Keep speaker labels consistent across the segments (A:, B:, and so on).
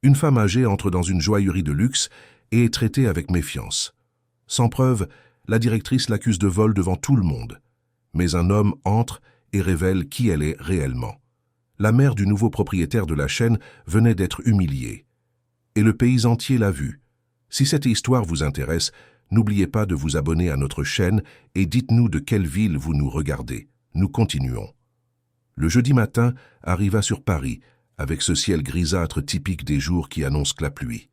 A: Une femme âgée entre dans une joaillerie de luxe et est traitée avec méfiance. Sans preuve, la directrice l'accuse de vol devant tout le monde. Mais un homme entre et révèle qui elle est réellement. La mère du nouveau propriétaire de la chaîne venait d'être humiliée. Et le pays entier l'a vue. Si cette histoire vous intéresse, n'oubliez pas de vous abonner à notre chaîne et dites-nous de quelle ville vous nous regardez. Nous continuons. Le jeudi matin arriva sur Paris, avec ce ciel grisâtre typique des jours qui annoncent la pluie.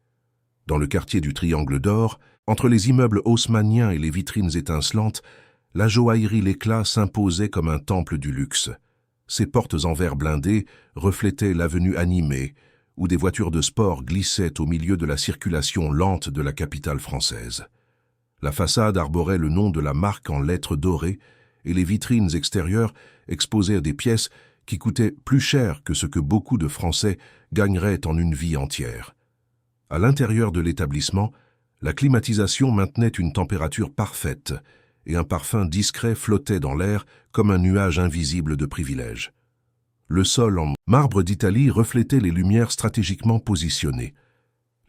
A: Dans le quartier du Triangle d'Or, entre les immeubles haussmanniens et les vitrines étincelantes, la joaillerie L'Éclat s'imposait comme un temple du luxe. Ses portes en verre blindé reflétaient l'avenue animée, où des voitures de sport glissaient au milieu de la circulation lente de la capitale française. La façade arborait le nom de la marque en lettres dorées, et les vitrines extérieures exposaient des pièces qui coûtaient plus cher que ce que beaucoup de Français gagneraient en une vie entière. À l'intérieur de l'établissement, la climatisation maintenait une température parfaite, et un parfum discret flottait dans l'air comme un nuage invisible de privilèges. Le sol en marbre d'Italie reflétait les lumières stratégiquement positionnées.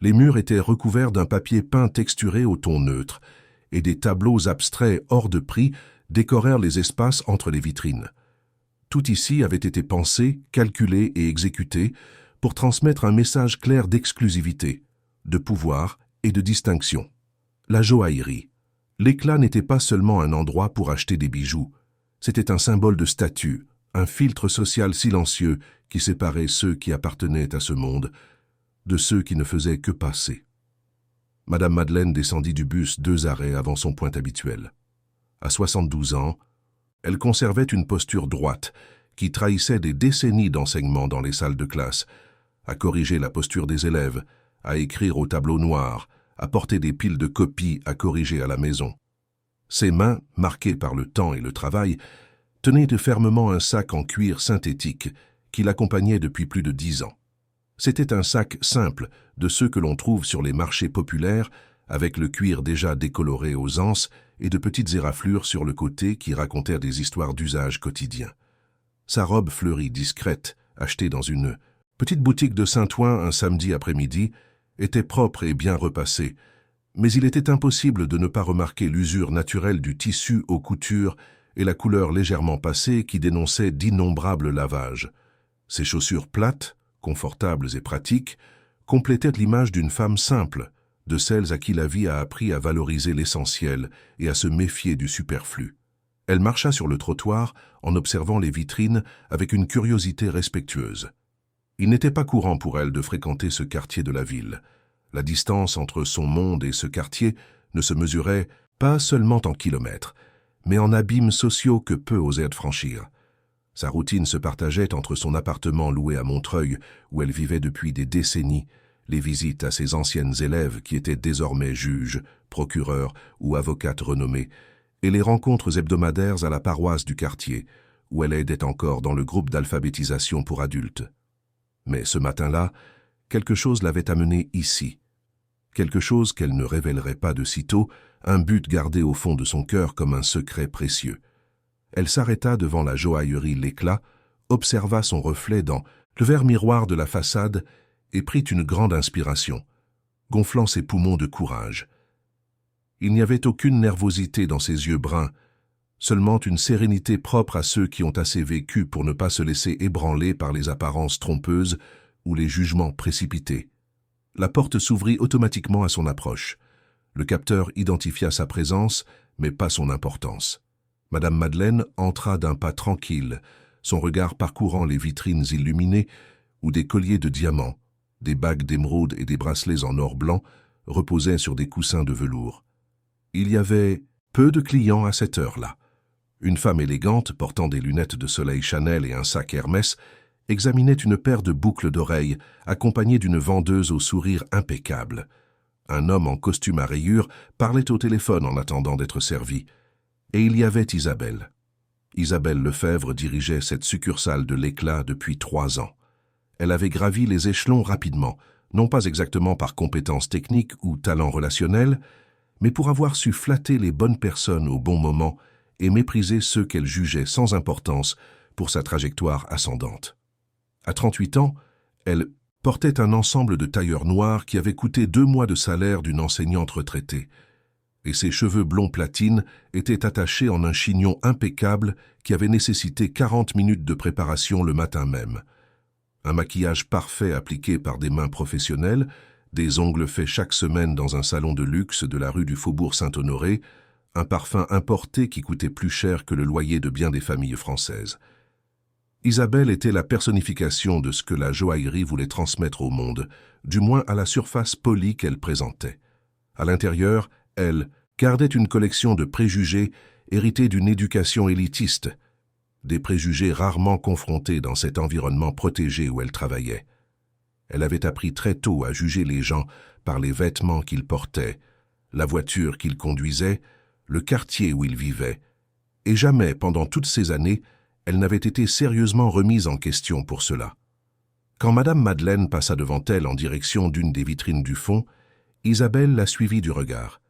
A: Les murs étaient recouverts d'un papier peint texturé au ton neutre, et des tableaux abstraits hors de prix décorèrent les espaces entre les vitrines. Tout ici avait été pensé, calculé et exécuté pour transmettre un message clair d'exclusivité, de pouvoir et de distinction. La joaillerie. L'Éclat n'était pas seulement un endroit pour acheter des bijoux, c'était un symbole de statut, un filtre social silencieux qui séparait ceux qui appartenaient à ce monde de ceux qui ne faisaient que passer. Madame Madeleine descendit du bus 2 arrêts avant son point habituel. À 72 ans, elle conservait une posture droite qui trahissait des décennies d'enseignement dans les salles de classe, à corriger la posture des élèves, à écrire au tableau noir, à porter des piles de copies à corriger à la maison. Ses mains, marquées par le temps et le travail, tenaient fermement un sac en cuir synthétique qui l'accompagnait depuis plus de 10 ans. C'était un sac simple, de ceux que l'on trouve sur les marchés populaires, avec le cuir déjà décoloré aux anses et de petites éraflures sur le côté qui racontèrent des histoires d'usage quotidien. Sa robe fleurie discrète, achetée dans une petite boutique de Saint-Ouen un samedi après-midi, était propre et bien repassée, mais il était impossible de ne pas remarquer l'usure naturelle du tissu aux coutures et la couleur légèrement passée qui dénonçait d'innombrables lavages. Ses chaussures plates, confortables et pratiques, complétaient l'image d'une femme simple, de celles à qui la vie a appris à valoriser l'essentiel et à se méfier du superflu. Elle marcha sur le trottoir en observant les vitrines avec une curiosité respectueuse. Il n'était pas courant pour elle de fréquenter ce quartier de la ville. La distance entre son monde et ce quartier ne se mesurait pas seulement en kilomètres, mais en abîmes sociaux que peu osaient franchir. Sa routine se partageait entre son appartement loué à Montreuil, où elle vivait depuis des décennies, les visites à ses anciennes élèves qui étaient désormais juges, procureurs ou avocates renommées, et les rencontres hebdomadaires à la paroisse du quartier, où elle aidait encore dans le groupe d'alphabétisation pour adultes. Mais ce matin-là, quelque chose l'avait amenée ici. Quelque chose qu'elle ne révélerait pas de sitôt, un but gardé au fond de son cœur comme un secret précieux. Elle s'arrêta devant la joaillerie L'Éclat, observa son reflet dans le verre miroir de la façade et prit une grande inspiration, gonflant ses poumons de courage. Il n'y avait aucune nervosité dans ses yeux bruns, seulement une sérénité propre à ceux qui ont assez vécu pour ne pas se laisser ébranler par les apparences trompeuses ou les jugements précipités. La porte s'ouvrit automatiquement à son approche. Le capteur identifia sa présence, mais pas son importance. Madame Madeleine entra d'un pas tranquille, son regard parcourant les vitrines illuminées où des colliers de diamants, des bagues d'émeraude et des bracelets en or blanc reposaient sur des coussins de velours. Il y avait peu de clients à cette heure-là. Une femme élégante, portant des lunettes de soleil Chanel et un sac Hermès, examinait une paire de boucles d'oreilles, accompagnée d'une vendeuse au sourire impeccable. Un homme en costume à rayures parlait au téléphone en attendant d'être servi. Et il y avait Isabelle. Isabelle Lefebvre dirigeait cette succursale de L'Éclat depuis 3 ans. Elle avait gravi les échelons rapidement, non pas exactement par compétences techniques ou talent relationnel, mais pour avoir su flatter les bonnes personnes au bon moment et mépriser ceux qu'elle jugeait sans importance pour sa trajectoire ascendante. À 38 ans, elle portait un ensemble de tailleurs noirs qui avait coûté 2 mois de salaire d'une enseignante retraitée. Et ses cheveux blonds platine étaient attachés en un chignon impeccable qui avait nécessité 40 minutes de préparation le matin même. Un maquillage parfait appliqué par des mains professionnelles, des ongles faits chaque semaine dans un salon de luxe de la rue du Faubourg Saint-Honoré, un parfum importé qui coûtait plus cher que le loyer de bien des familles françaises. Isabelle était la personnification de ce que la joaillerie voulait transmettre au monde, du moins à la surface polie qu'elle présentait. À l'intérieur, elle gardait une collection de préjugés hérités d'une éducation élitiste, des préjugés rarement confrontés dans cet environnement protégé où elle travaillait. Elle avait appris très tôt à juger les gens par les vêtements qu'ils portaient, la voiture qu'ils conduisaient, le quartier où ils vivaient, et jamais, pendant toutes ces années, elle n'avait été sérieusement remise en question pour cela. Quand Madame Madeleine passa devant elle en direction d'une des vitrines du fond, Isabelle la suivit du regard.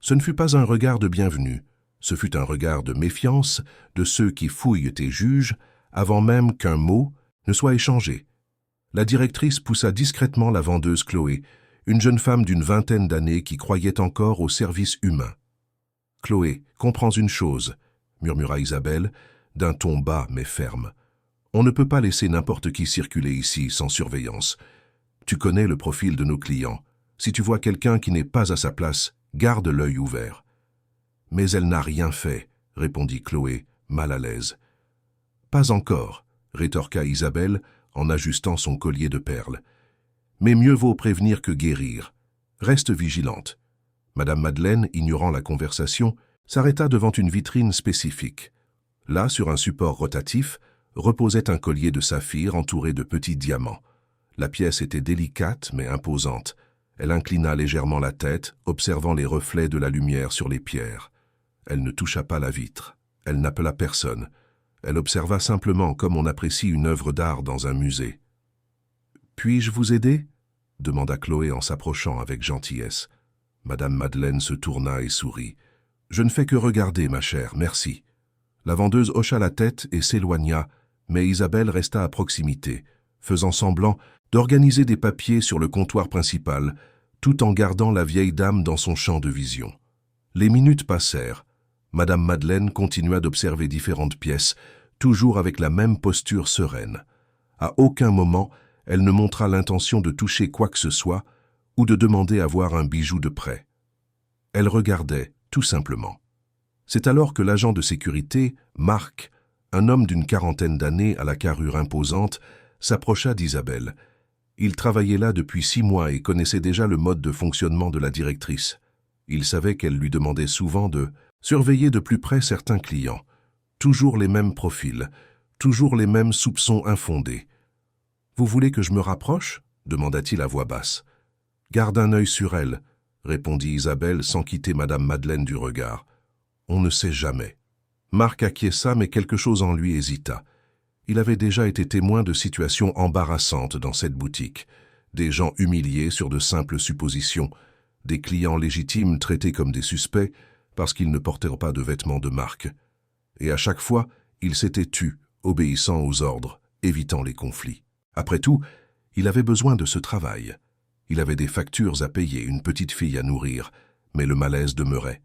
A: Ce ne fut pas un regard de bienvenue, ce fut un regard de méfiance de ceux qui fouillent et jugent avant même qu'un mot ne soit échangé. La directrice poussa discrètement la vendeuse Chloé, une jeune femme d'une vingtaine d'années qui croyait encore au service humain. « Chloé, comprends une chose, » murmura Isabelle, d'un ton bas mais ferme. « On ne peut pas laisser n'importe qui circuler ici sans surveillance. Tu connais le profil de nos clients. Si tu vois quelqu'un qui n'est pas à sa place, garde l'œil ouvert. » « Mais elle n'a rien fait, » répondit Chloé, mal à l'aise. « Pas encore, » rétorqua Isabelle en ajustant son collier de perles. « Mais mieux vaut prévenir que guérir. Reste vigilante. » Madame Madeleine, ignorant la conversation, s'arrêta devant une vitrine spécifique. Là, sur un support rotatif, reposait un collier de saphir entouré de petits diamants. La pièce était délicate mais imposante. Elle inclina légèrement la tête, observant les reflets de la lumière sur les pierres. Elle ne toucha pas la vitre. Elle n'appela personne. Elle observa simplement comme on apprécie une œuvre d'art dans un musée. « Puis-je vous aider ?» demanda Chloé en s'approchant avec gentillesse. Madame Madeleine se tourna et sourit. « Je ne fais que regarder, ma chère, merci. » La vendeuse hocha la tête et s'éloigna, mais Isabelle resta à proximité, faisant semblant d'organiser des papiers sur le comptoir principal, tout en gardant la vieille dame dans son champ de vision. Les minutes passèrent. Madame Madeleine continua d'observer différentes pièces, toujours avec la même posture sereine. À aucun moment, elle ne montra l'intention de toucher quoi que ce soit ou de demander à voir un bijou de près. Elle regardait, tout simplement. C'est alors que l'agent de sécurité, Marc, un homme d'une quarantaine d'années à la carrure imposante, s'approcha d'Isabelle. Il travaillait là depuis 6 mois et connaissait déjà le mode de fonctionnement de la directrice. Il savait qu'elle lui demandait souvent de surveiller de plus près certains clients. Toujours les mêmes profils, toujours les mêmes soupçons infondés. « Vous voulez que je me rapproche ?» demanda-t-il à voix basse. « Garde un œil sur elle » répondit Isabelle sans quitter Madame Madeleine du regard. « On ne sait jamais. » Marc acquiesça, mais quelque chose en lui hésita. Il avait déjà été témoin de situations embarrassantes dans cette boutique. Des gens humiliés sur de simples suppositions, des clients légitimes traités comme des suspects parce qu'ils ne portaient pas de vêtements de marque. Et à chaque fois, il s'était tu, obéissant aux ordres, évitant les conflits. Après tout, il avait besoin de ce travail. Il avait des factures à payer, une petite fille à nourrir, mais le malaise demeurait.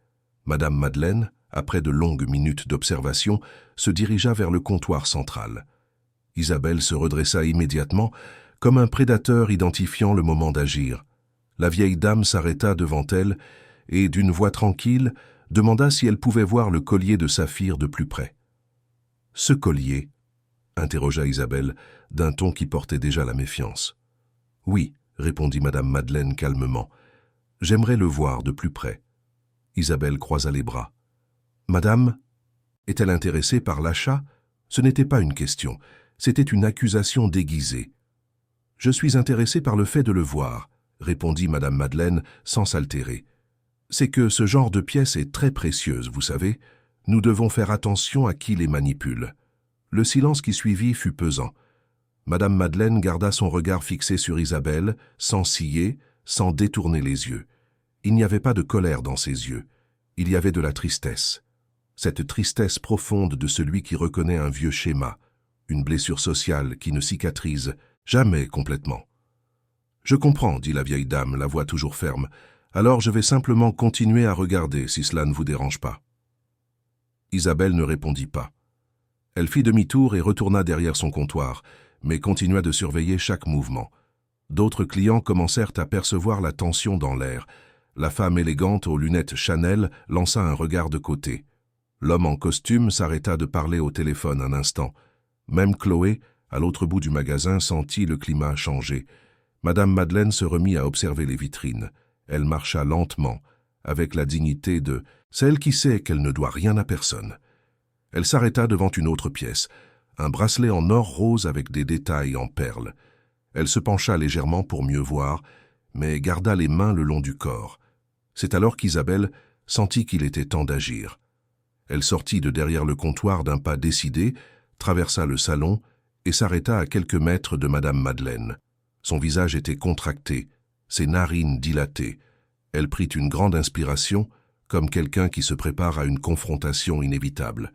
A: Madame Madeleine, après de longues minutes d'observation, se dirigea vers le comptoir central. Isabelle se redressa immédiatement, comme un prédateur identifiant le moment d'agir. La vieille dame s'arrêta devant elle et, d'une voix tranquille, demanda si elle pouvait voir le collier de saphir de plus près. « Ce collier ?» interrogea Isabelle, d'un ton qui portait déjà la méfiance. « Oui, » répondit Madame Madeleine calmement. « J'aimerais le voir de plus près. » Isabelle croisa les bras. « Madame, est-elle intéressée par l'achat ? Ce n'était pas une question, c'était une accusation déguisée. »« Je suis intéressée par le fait de le voir, » répondit Madame Madeleine sans s'altérer. « C'est que ce genre de pièce est très précieuse, vous savez. Nous devons faire attention à qui les manipule. » Le silence qui suivit fut pesant. Madame Madeleine garda son regard fixé sur Isabelle, sans ciller, sans détourner les yeux. Il n'y avait pas de colère dans ses yeux. Il y avait de la tristesse. Cette tristesse profonde de celui qui reconnaît un vieux schéma, une blessure sociale qui ne cicatrise jamais complètement. Je comprends, dit la vieille dame, la voix toujours ferme. Alors je vais simplement continuer à regarder si cela ne vous dérange pas. Isabelle ne répondit pas. Elle fit demi-tour et retourna derrière son comptoir, mais continua de surveiller chaque mouvement. D'autres clients commencèrent à percevoir la tension dans l'air. La femme élégante aux lunettes Chanel lança un regard de côté. L'homme en costume s'arrêta de parler au téléphone un instant. Même Chloé, à l'autre bout du magasin, sentit le climat changer. Madame Madeleine se remit à observer les vitrines. Elle marcha lentement, avec la dignité de celle qui sait qu'elle ne doit rien à personne. Elle s'arrêta devant une autre pièce, un bracelet en or rose avec des détails en perles. Elle se pencha légèrement pour mieux voir, mais garda les mains le long du corps. C'est alors qu'Isabelle sentit qu'il était temps d'agir. Elle sortit de derrière le comptoir d'un pas décidé, traversa le salon et s'arrêta à quelques mètres de Madame Madeleine. Son visage était contracté, ses narines dilatées. Elle prit une grande inspiration, comme quelqu'un qui se prépare à une confrontation inévitable.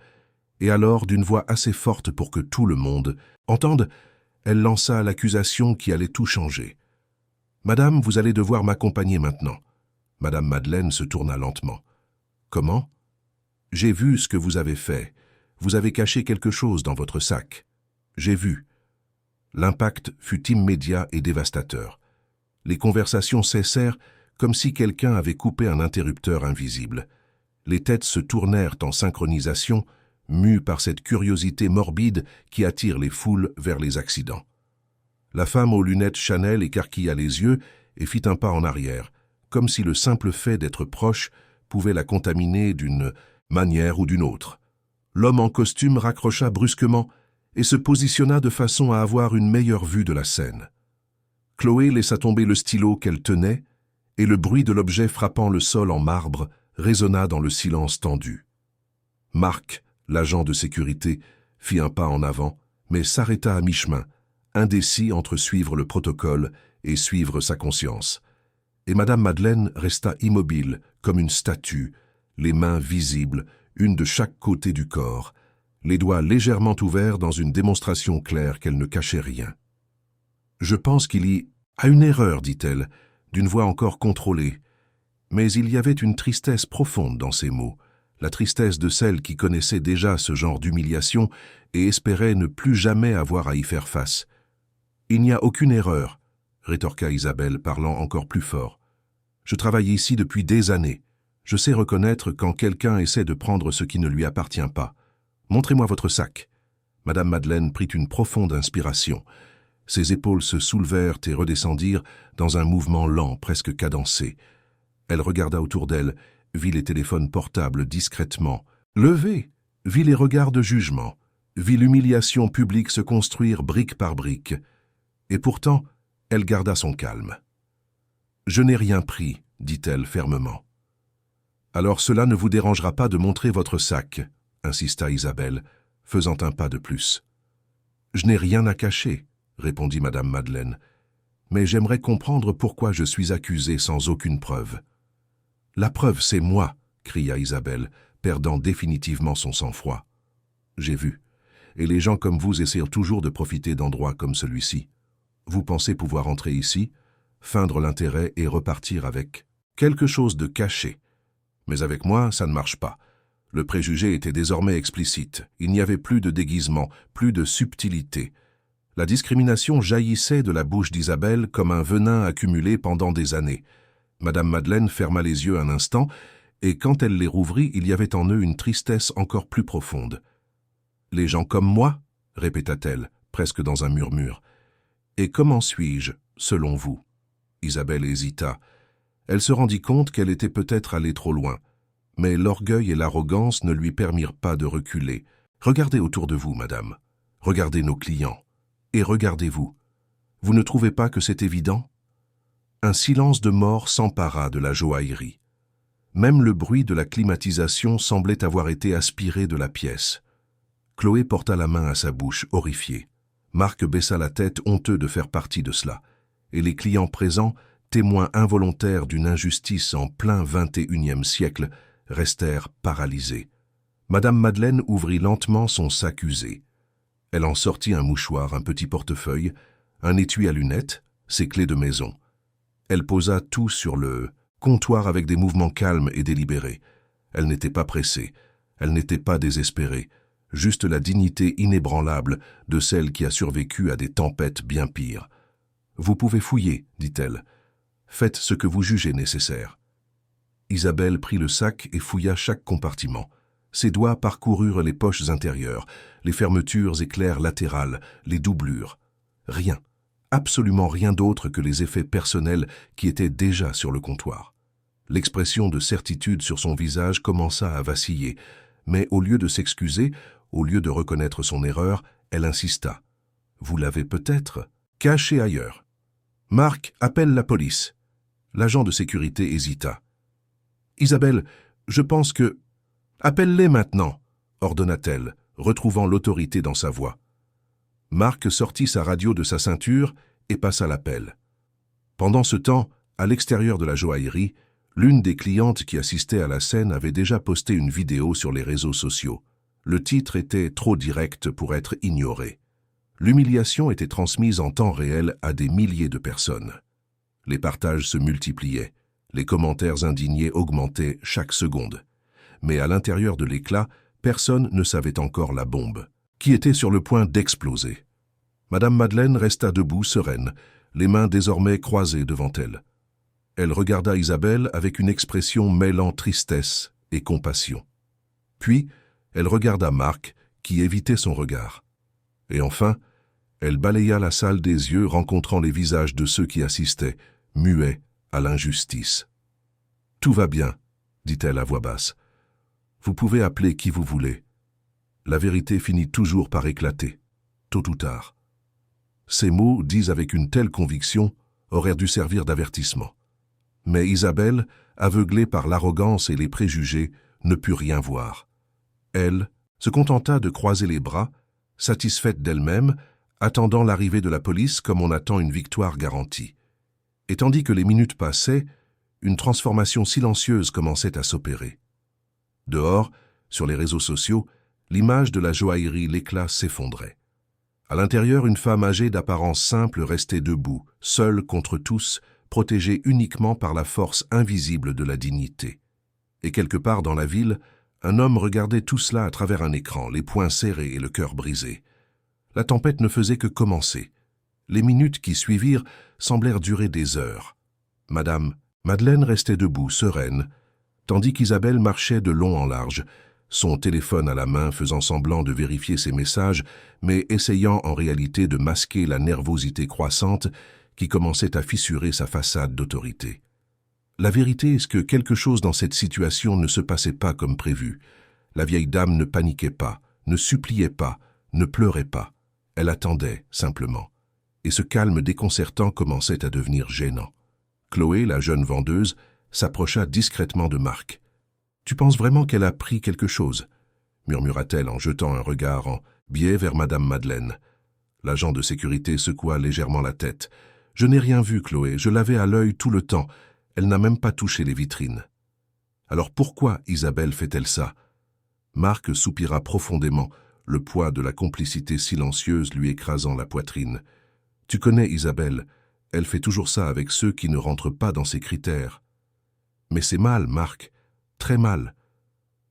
A: Et alors, d'une voix assez forte pour que tout le monde entende, elle lança l'accusation qui allait tout changer. « Madame, vous allez devoir m'accompagner maintenant. » Madame Madeleine se tourna lentement. « Comment ? J'ai vu ce que vous avez fait. Vous avez caché quelque chose dans votre sac. J'ai vu. » L'impact fut immédiat et dévastateur. Les conversations cessèrent comme si quelqu'un avait coupé un interrupteur invisible. Les têtes se tournèrent en synchronisation, mues par cette curiosité morbide qui attire les foules vers les accidents. La femme aux lunettes Chanel écarquilla les yeux et fit un pas en arrière, comme si le simple fait d'être proche pouvait la contaminer d'une manière ou d'une autre. L'homme en costume raccrocha brusquement et se positionna de façon à avoir une meilleure vue de la scène. Chloé laissa tomber le stylo qu'elle tenait, et le bruit de l'objet frappant le sol en marbre résonna dans le silence tendu. Marc, l'agent de sécurité, fit un pas en avant, mais s'arrêta à mi-chemin, indécis entre suivre le protocole et suivre sa conscience. Et Madame Madeleine resta immobile, comme une statue, les mains visibles, une de chaque côté du corps, les doigts légèrement ouverts dans une démonstration claire qu'elle ne cachait rien. « Je pense qu'il y a une erreur, dit-elle, d'une voix encore contrôlée. Mais il y avait une tristesse profonde dans ces mots, la tristesse de celle qui connaissait déjà ce genre d'humiliation et espérait ne plus jamais avoir à y faire face. « Il n'y a aucune erreur, » rétorqua Isabelle, parlant encore plus fort. « Je travaille ici depuis des années. Je sais reconnaître quand quelqu'un essaie de prendre ce qui ne lui appartient pas. Montrez-moi votre sac. » Madame Madeleine prit une profonde inspiration. Ses épaules se soulevèrent et redescendirent dans un mouvement lent, presque cadencé. Elle regarda autour d'elle, vit les téléphones portables discrètement levés, vit les regards de jugement, vit l'humiliation publique se construire brique par brique. Et pourtant, elle garda son calme. « Je n'ai rien pris, » dit-elle fermement. « Alors cela ne vous dérangera pas de montrer votre sac, » insista Isabelle, faisant un pas de plus. « Je n'ai rien à cacher, » répondit Madame Madeleine, « mais j'aimerais comprendre pourquoi je suis accusée sans aucune preuve. »« La preuve, c'est moi !» cria Isabelle, perdant définitivement son sang-froid. « J'ai vu. Et les gens comme vous essaient toujours de profiter d'endroits comme celui-ci. Vous pensez pouvoir entrer ici, feindre l'intérêt et repartir avec quelque chose de caché. Mais avec moi, ça ne marche pas. Le préjugé était désormais explicite. Il n'y avait plus de déguisement, plus de subtilité. La discrimination jaillissait de la bouche d'Isabelle comme un venin accumulé pendant des années. Madame Madeleine ferma les yeux un instant, et quand elle les rouvrit, il y avait en eux une tristesse encore plus profonde. « Les gens comme moi ?» répéta-t-elle, presque dans un murmure. « Et comment suis-je, selon vous ?» Isabelle hésita. Elle se rendit compte qu'elle était peut-être allée trop loin, mais l'orgueil et l'arrogance ne lui permirent pas de reculer. « Regardez autour de vous, madame. Regardez nos clients. Et regardez-vous. Vous ne trouvez pas que c'est évident ?» Un silence de mort s'empara de la joaillerie. Même le bruit de la climatisation semblait avoir été aspiré de la pièce. Chloé porta la main à sa bouche, horrifiée. Marc baissa la tête, honteux de faire partie de cela. Et les clients présents, témoins involontaires d'une injustice en plein XXIe siècle, restèrent paralysés. Madame Madeleine ouvrit lentement son sac usé. Elle en sortit un mouchoir, un petit portefeuille, un étui à lunettes, ses clés de maison. Elle posa tout sur le comptoir avec des mouvements calmes et délibérés. Elle n'était pas pressée, elle n'était pas désespérée, juste la dignité inébranlable de celle qui a survécu à des tempêtes bien pires. « Vous pouvez fouiller, dit-elle. Faites ce que vous jugez nécessaire. » Isabelle prit le sac et fouilla chaque compartiment. Ses doigts parcoururent les poches intérieures, les fermetures éclairs latérales, les doublures. Rien, absolument rien d'autre que les effets personnels qui étaient déjà sur le comptoir. L'expression de certitude sur son visage commença à vaciller, mais au lieu de s'excuser, au lieu de reconnaître son erreur, elle insista. « Vous l'avez peut-être caché ailleurs. »« Marc, appelle la police. » L'agent de sécurité hésita. « Isabelle, je pense que... »« Appelle-les maintenant, » ordonna-t-elle, retrouvant l'autorité dans sa voix. Marc sortit sa radio de sa ceinture et passa l'appel. Pendant ce temps, à l'extérieur de la joaillerie, l'une des clientes qui assistait à la scène avait déjà posté une vidéo sur les réseaux sociaux. Le titre était trop direct pour être ignoré. L'humiliation était transmise en temps réel à des milliers de personnes. Les partages se multipliaient, les commentaires indignés augmentaient chaque seconde. Mais à l'intérieur de l'éclat, personne ne savait encore la bombe, qui était sur le point d'exploser. Madame Madeleine resta debout, sereine, les mains désormais croisées devant elle. Elle regarda Isabelle avec une expression mêlant tristesse et compassion. Puis, elle regarda Marc, qui évitait son regard. Et enfin, elle balaya la salle des yeux, rencontrant les visages de ceux qui assistaient, muets à l'injustice. « Tout va bien, » dit-elle à voix basse. « Vous pouvez appeler qui vous voulez. La vérité finit toujours par éclater, tôt ou tard. » Ces mots, dits avec une telle conviction, auraient dû servir d'avertissement. Mais Isabelle, aveuglée par l'arrogance et les préjugés, ne put rien voir. Elle se contenta de croiser les bras, satisfaite d'elle-même, attendant l'arrivée de la police comme on attend une victoire garantie. Et tandis que les minutes passaient, une transformation silencieuse commençait à s'opérer. Dehors, sur les réseaux sociaux, l'image de la joaillerie L'Éclat s'effondrait. À l'intérieur, une femme âgée d'apparence simple restait debout, seule contre tous, protégée uniquement par la force invisible de la dignité. Et quelque part dans la ville, un homme regardait tout cela à travers un écran, les poings serrés et le cœur brisé. La tempête ne faisait que commencer. Les minutes qui suivirent semblèrent durer des heures. Madame Madeleine restait debout, sereine, tandis qu'Isabelle marchait de long en large, son téléphone à la main faisant semblant de vérifier ses messages, mais essayant en réalité de masquer la nervosité croissante qui commençait à fissurer sa façade d'autorité. La vérité est que quelque chose dans cette situation ne se passait pas comme prévu. La vieille dame ne paniquait pas, ne suppliait pas, ne pleurait pas. Elle attendait, simplement. Et ce calme déconcertant commençait à devenir gênant. Chloé, la jeune vendeuse, s'approcha discrètement de Marc. « Tu penses vraiment qu'elle a pris quelque chose ?» murmura-t-elle en jetant un regard en biais vers Madame Madeleine. L'agent de sécurité secoua légèrement la tête. « Je n'ai rien vu, Chloé, je l'avais à l'œil tout le temps. Elle n'a même pas touché les vitrines. » « Alors pourquoi Isabelle fait-elle ça ?» Marc soupira profondément, le poids de la complicité silencieuse lui écrasant la poitrine. « Tu connais Isabelle, elle fait toujours ça avec ceux qui ne rentrent pas dans ses critères. »« Mais c'est mal, Marc, très mal. »«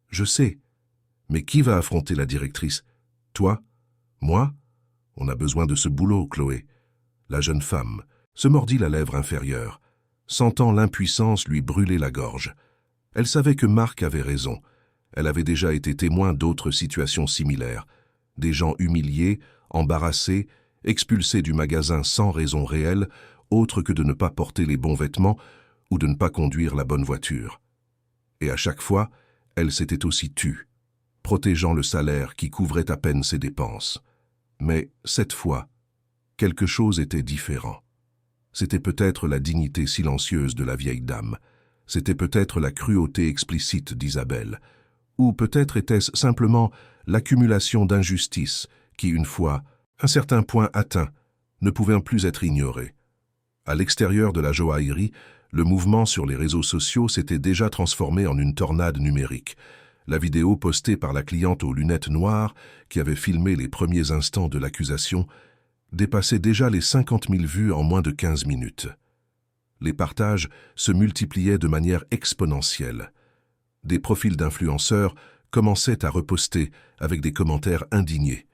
A: Je sais. Mais qui va affronter la directrice? Toi? Moi? On a besoin de ce boulot, Chloé. » La jeune femme se mordit la lèvre inférieure, sentant l'impuissance lui brûler la gorge. Elle savait que Marc avait raison. Elle avait déjà été témoin d'autres situations similaires. Des gens humiliés, embarrassés, expulsés du magasin sans raison réelle, autre que de ne pas porter les bons vêtements ou de ne pas conduire la bonne voiture. Et à chaque fois, elle s'était aussi tue, protégeant le salaire qui couvrait à peine ses dépenses. Mais cette fois, quelque chose était différent. C'était peut-être la dignité silencieuse de la vieille dame. C'était peut-être la cruauté explicite d'Isabelle. Ou peut-être était-ce simplement l'accumulation d'injustices qui, une fois un certain point atteint, ne pouvait plus être ignorée. À l'extérieur de la joaillerie, le mouvement sur les réseaux sociaux s'était déjà transformé en une tornade numérique. La vidéo postée par la cliente aux lunettes noires, qui avait filmé les premiers instants de l'accusation, dépassait déjà les 50 000 vues en moins de 15 minutes. Les partages se multipliaient de manière exponentielle. Des profils d'influenceurs commençaient à reposter avec des commentaires indignés.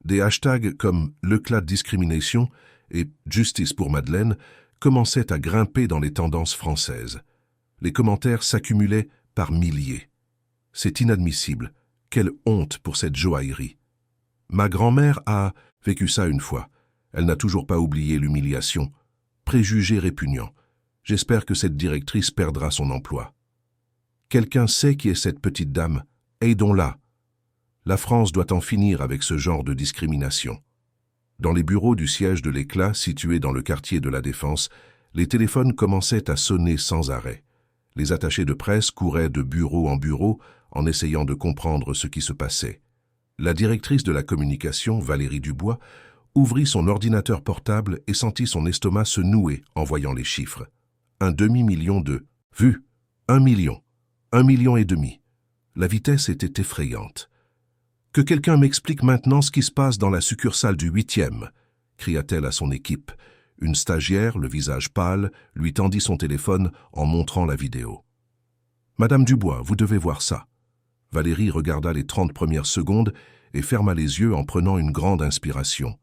A: Des hashtags comme #Leclat Discrimination et Justice pour Madeleine commençaient à grimper dans les tendances françaises. Les commentaires s'accumulaient par milliers. C'est inadmissible. Quelle honte pour cette joaillerie. Ma grand-mère a vécu ça une fois. Elle n'a toujours pas oublié l'humiliation. Préjugé répugnant. J'espère que cette directrice perdra son emploi. Quelqu'un sait qui est cette petite dame. Aidons-la. La France doit en finir avec ce genre de discrimination. Dans les bureaux du siège de l'Éclat, situés dans le quartier de la Défense, les téléphones commençaient à sonner sans arrêt. Les attachés de presse couraient de bureau en bureau en essayant de comprendre ce qui se passait. La directrice de la communication, Valérie Dubois, ouvrit son ordinateur portable et sentit son estomac se nouer en voyant les chiffres. 1 demi-million de vues, 1 million, 1,5 million. La vitesse était effrayante. « Que quelqu'un m'explique maintenant ce qui se passe dans la succursale du 8e !» cria-t-elle à son équipe. Une stagiaire, le visage pâle, lui tendit son téléphone en montrant la vidéo. « Madame Dubois, vous devez voir ça. » Valérie regarda les 30 premières secondes et ferma les yeux en prenant une grande inspiration.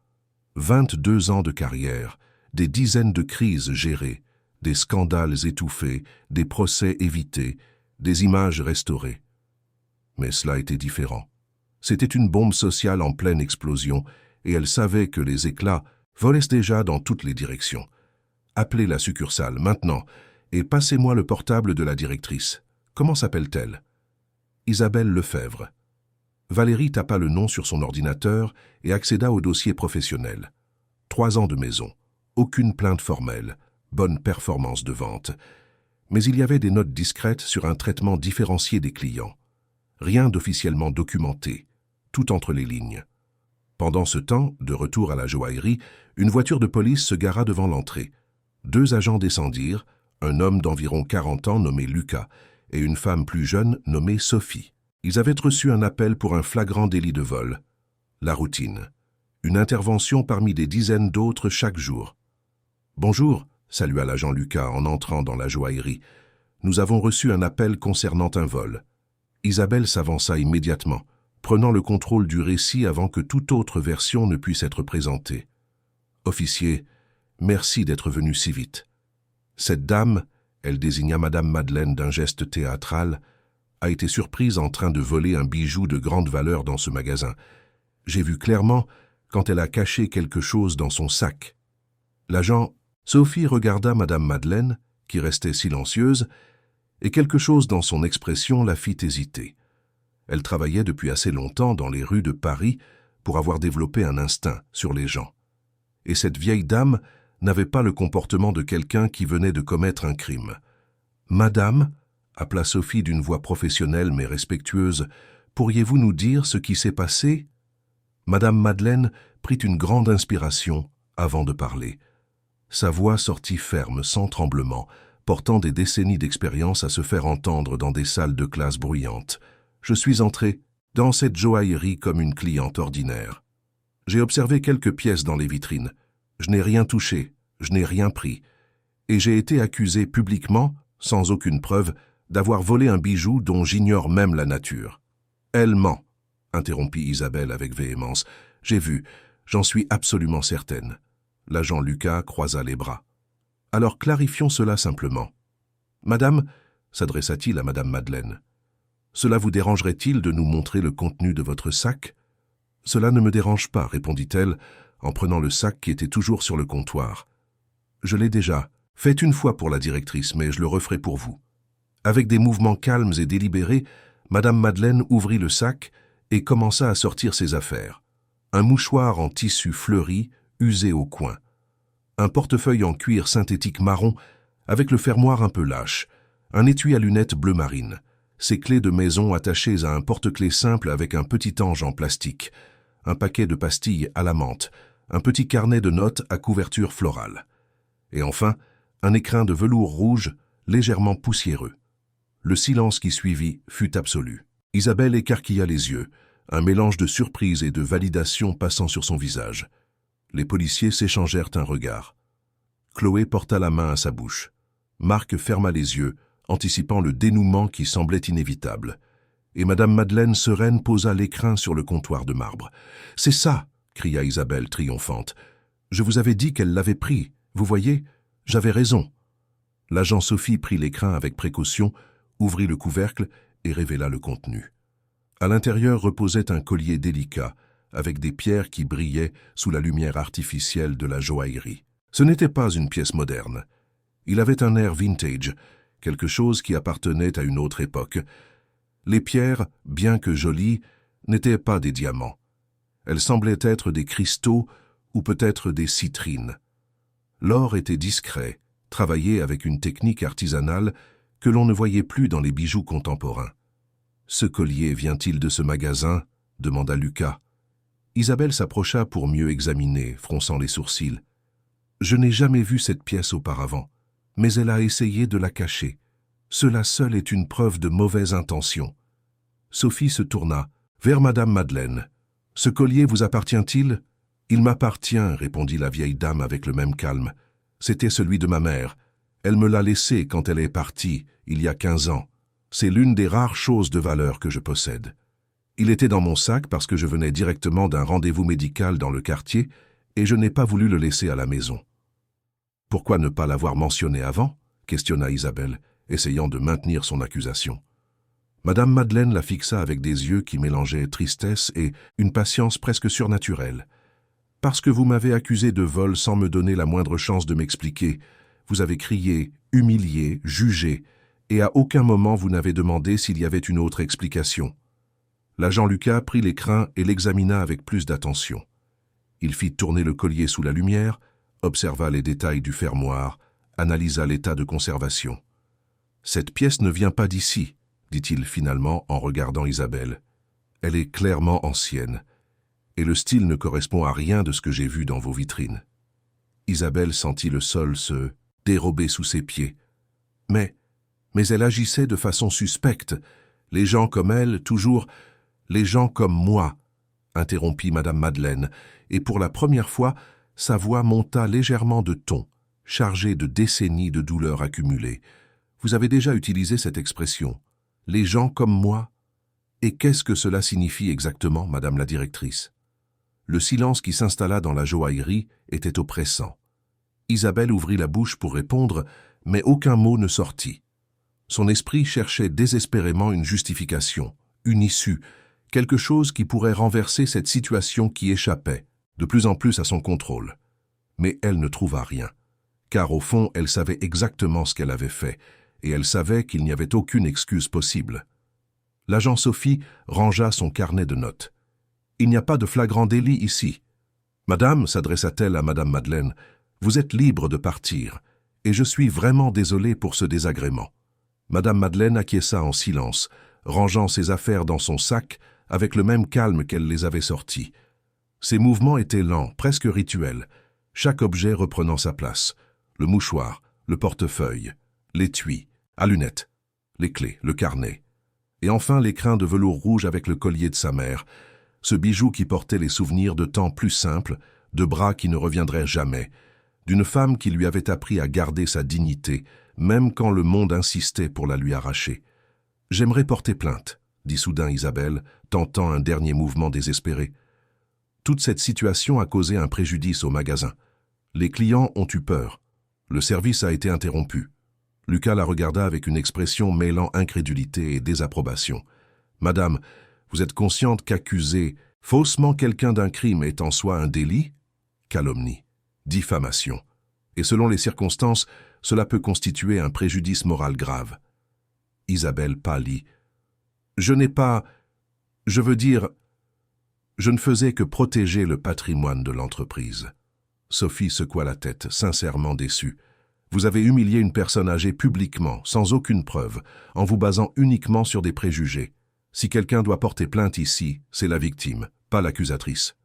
A: 22 ans de carrière, des dizaines de crises gérées, des scandales étouffés, des procès évités, des images restaurées. Mais cela était différent. C'était une bombe sociale en pleine explosion et elle savait que les éclats volaient déjà dans toutes les directions. Appelez la succursale maintenant et passez-moi le portable de la directrice. Comment s'appelle-t-elle? Isabelle Lefebvre. Valérie tapa le nom sur son ordinateur et accéda au dossier professionnel. 3 ans de maison, aucune plainte formelle, bonne performance de vente. Mais il y avait des notes discrètes sur un traitement différencié des clients. Rien d'officiellement documenté, tout entre les lignes. Pendant ce temps, de retour à la joaillerie, une voiture de police se gara devant l'entrée. 2 agents descendirent, un homme d'environ 40 ans nommé Lucas et une femme plus jeune nommée Sophie. Ils avaient reçu un appel pour un flagrant délit de vol. La routine. Une intervention parmi des dizaines d'autres chaque jour. « Bonjour », salua l'agent Lucas en entrant dans la joaillerie. « Nous avons reçu un appel concernant un vol. » Isabelle s'avança immédiatement, prenant le contrôle du récit avant que toute autre version ne puisse être présentée. « Officier, merci d'être venu si vite. Cette dame, elle désigna Madame Madeleine d'un geste théâtral, a été surprise en train de voler un bijou de grande valeur dans ce magasin. J'ai vu clairement quand elle a caché quelque chose dans son sac. » L'agent Sophie regarda Madame Madeleine, qui restait silencieuse, et quelque chose dans son expression la fit hésiter. Elle travaillait depuis assez longtemps dans les rues de Paris pour avoir développé un instinct sur les gens. Et cette vieille dame n'avait pas le comportement de quelqu'un qui venait de commettre un crime. « Madame » appela Sophie d'une voix professionnelle mais respectueuse, « pourriez-vous nous dire ce qui s'est passé ?» Madame Madeleine prit une grande inspiration avant de parler. Sa voix sortit ferme, sans tremblement, portant des décennies d'expérience à se faire entendre dans des salles de classe bruyantes. Je suis entrée dans cette joaillerie comme une cliente ordinaire. J'ai observé quelques pièces dans les vitrines. Je n'ai rien touché, je n'ai rien pris. Et j'ai été accusée publiquement, sans aucune preuve, d'avoir volé un bijou dont j'ignore même la nature. Elle ment, interrompit Isabelle avec véhémence. J'ai vu, j'en suis absolument certaine. L'agent Lucas croisa les bras. Alors clarifions cela simplement. Madame, s'adressa-t-il à Madame Madeleine, cela vous dérangerait-il de nous montrer le contenu de votre sac? Cela ne me dérange pas, répondit-elle, en prenant le sac qui était toujours sur le comptoir. Je l'ai déjà fait une fois pour la directrice, mais je le referai pour vous. Avec des mouvements calmes et délibérés, Madame Madeleine ouvrit le sac et commença à sortir ses affaires. Un mouchoir en tissu fleuri, usé au coin. Un portefeuille en cuir synthétique marron, avec le fermoir un peu lâche. Un étui à lunettes bleu marine. Ses clés de maison attachées à un porte-clés simple avec un petit ange en plastique. Un paquet de pastilles à la menthe. Un petit carnet de notes à couverture florale. Et enfin, un écrin de velours rouge, légèrement poussiéreux. Le silence qui suivit fut absolu. Isabelle écarquilla les yeux, un mélange de surprise et de validation passant sur son visage. Les policiers s'échangèrent un regard. Chloé porta la main à sa bouche. Marc ferma les yeux, anticipant le dénouement qui semblait inévitable. Et Madame Madeleine sereine posa l'écrin sur le comptoir de marbre. « C'est ça !» cria Isabelle triomphante. « Je vous avais dit qu'elle l'avait pris. Vous voyez, j'avais raison. » L'agent Sophie prit l'écrin avec précaution, ouvrit le couvercle et révéla le contenu. À l'intérieur reposait un collier délicat, avec des pierres qui brillaient sous la lumière artificielle de la joaillerie. Ce n'était pas une pièce moderne. Il avait un air vintage, quelque chose qui appartenait à une autre époque. Les pierres, bien que jolies, n'étaient pas des diamants. Elles semblaient être des cristaux ou peut-être des citrines. L'or était discret, travaillé avec une technique artisanale que l'on ne voyait plus dans les bijoux contemporains. « Ce collier vient-il de ce magasin ?» demanda Lucas. Isabelle s'approcha pour mieux examiner, fronçant les sourcils. « Je n'ai jamais vu cette pièce auparavant, mais elle a essayé de la cacher. Cela seul est une preuve de mauvaise intention. » Sophie se tourna vers Madame Madeleine. « Ce collier vous appartient-il » ?« Il m'appartient, » répondit la vieille dame avec le même calme. « C'était celui de ma mère. Elle me l'a laissé quand elle est partie, il y a 15 ans. C'est l'une des rares choses de valeur que je possède. Il était dans mon sac parce que je venais directement d'un rendez-vous médical dans le quartier et je n'ai pas voulu le laisser à la maison. »« Pourquoi ne pas l'avoir mentionné avant ?» questionna Isabelle, essayant de maintenir son accusation. Madame Madeleine la fixa avec des yeux qui mélangeaient tristesse et une patience presque surnaturelle. « Parce que vous m'avez accusé de vol sans me donner la moindre chance de m'expliquer. Vous avez crié, humilié, jugé, et à aucun moment vous n'avez demandé s'il y avait une autre explication. » L'agent Lucas prit l'écrin et l'examina avec plus d'attention. Il fit tourner le collier sous la lumière, observa les détails du fermoir, analysa l'état de conservation. « Cette pièce ne vient pas d'ici, » dit-il finalement en regardant Isabelle. « Elle est clairement ancienne, et le style ne correspond à rien de ce que j'ai vu dans vos vitrines. » Isabelle sentit le sol se dérober sous ses pieds. « Mais elle agissait de façon suspecte. Les gens comme elle, toujours... Les gens comme moi, » interrompit Madame Madeleine, et pour la première fois, sa voix monta légèrement de ton, chargée de décennies de douleurs accumulées. « Vous avez déjà utilisé cette expression. Les gens comme moi. Et qu'est-ce que cela signifie exactement, Madame la directrice ?» Le silence qui s'installa dans la joaillerie était oppressant. Isabelle ouvrit la bouche pour répondre, mais aucun mot ne sortit. Son esprit cherchait désespérément une justification, une issue, quelque chose qui pourrait renverser cette situation qui échappait, de plus en plus à son contrôle. Mais elle ne trouva rien, car au fond, elle savait exactement ce qu'elle avait fait, et elle savait qu'il n'y avait aucune excuse possible. L'agent Sophie rangea son carnet de notes. « Il n'y a pas de flagrant délit ici. »« Madame, » s'adressa-t-elle à Madame Madeleine, « vous êtes libre de partir, et je suis vraiment désolée pour ce désagrément. » Madame Madeleine acquiesça en silence, rangeant ses affaires dans son sac avec le même calme qu'elle les avait sorties. Ses mouvements étaient lents, presque rituels, chaque objet reprenant sa place. Le mouchoir, le portefeuille, l'étui, à lunettes, les clés, le carnet. Et enfin l'écrin de velours rouge avec le collier de sa mère, ce bijou qui portait les souvenirs de temps plus simples, de bras qui ne reviendraient jamais, d'une femme qui lui avait appris à garder sa dignité, même quand le monde insistait pour la lui arracher. « J'aimerais porter plainte, » dit soudain Isabelle, tentant un dernier mouvement désespéré. Toute cette situation a causé un préjudice au magasin. Les clients ont eu peur. Le service a été interrompu. Lucas la regarda avec une expression mêlant incrédulité et désapprobation. « Madame, vous êtes consciente qu'accuser faussement quelqu'un d'un crime est en soi un délit ? Calomnie, diffamation. Et selon les circonstances, cela peut constituer un préjudice moral grave. » Isabelle pâlit. « Je n'ai pas... Je veux dire... Je ne faisais que protéger le patrimoine de l'entreprise. » Sophie secoua la tête, sincèrement déçue. « Vous avez humilié une personne âgée publiquement, sans aucune preuve, en vous basant uniquement sur des préjugés. Si quelqu'un doit porter plainte ici, c'est la victime, pas l'accusatrice. »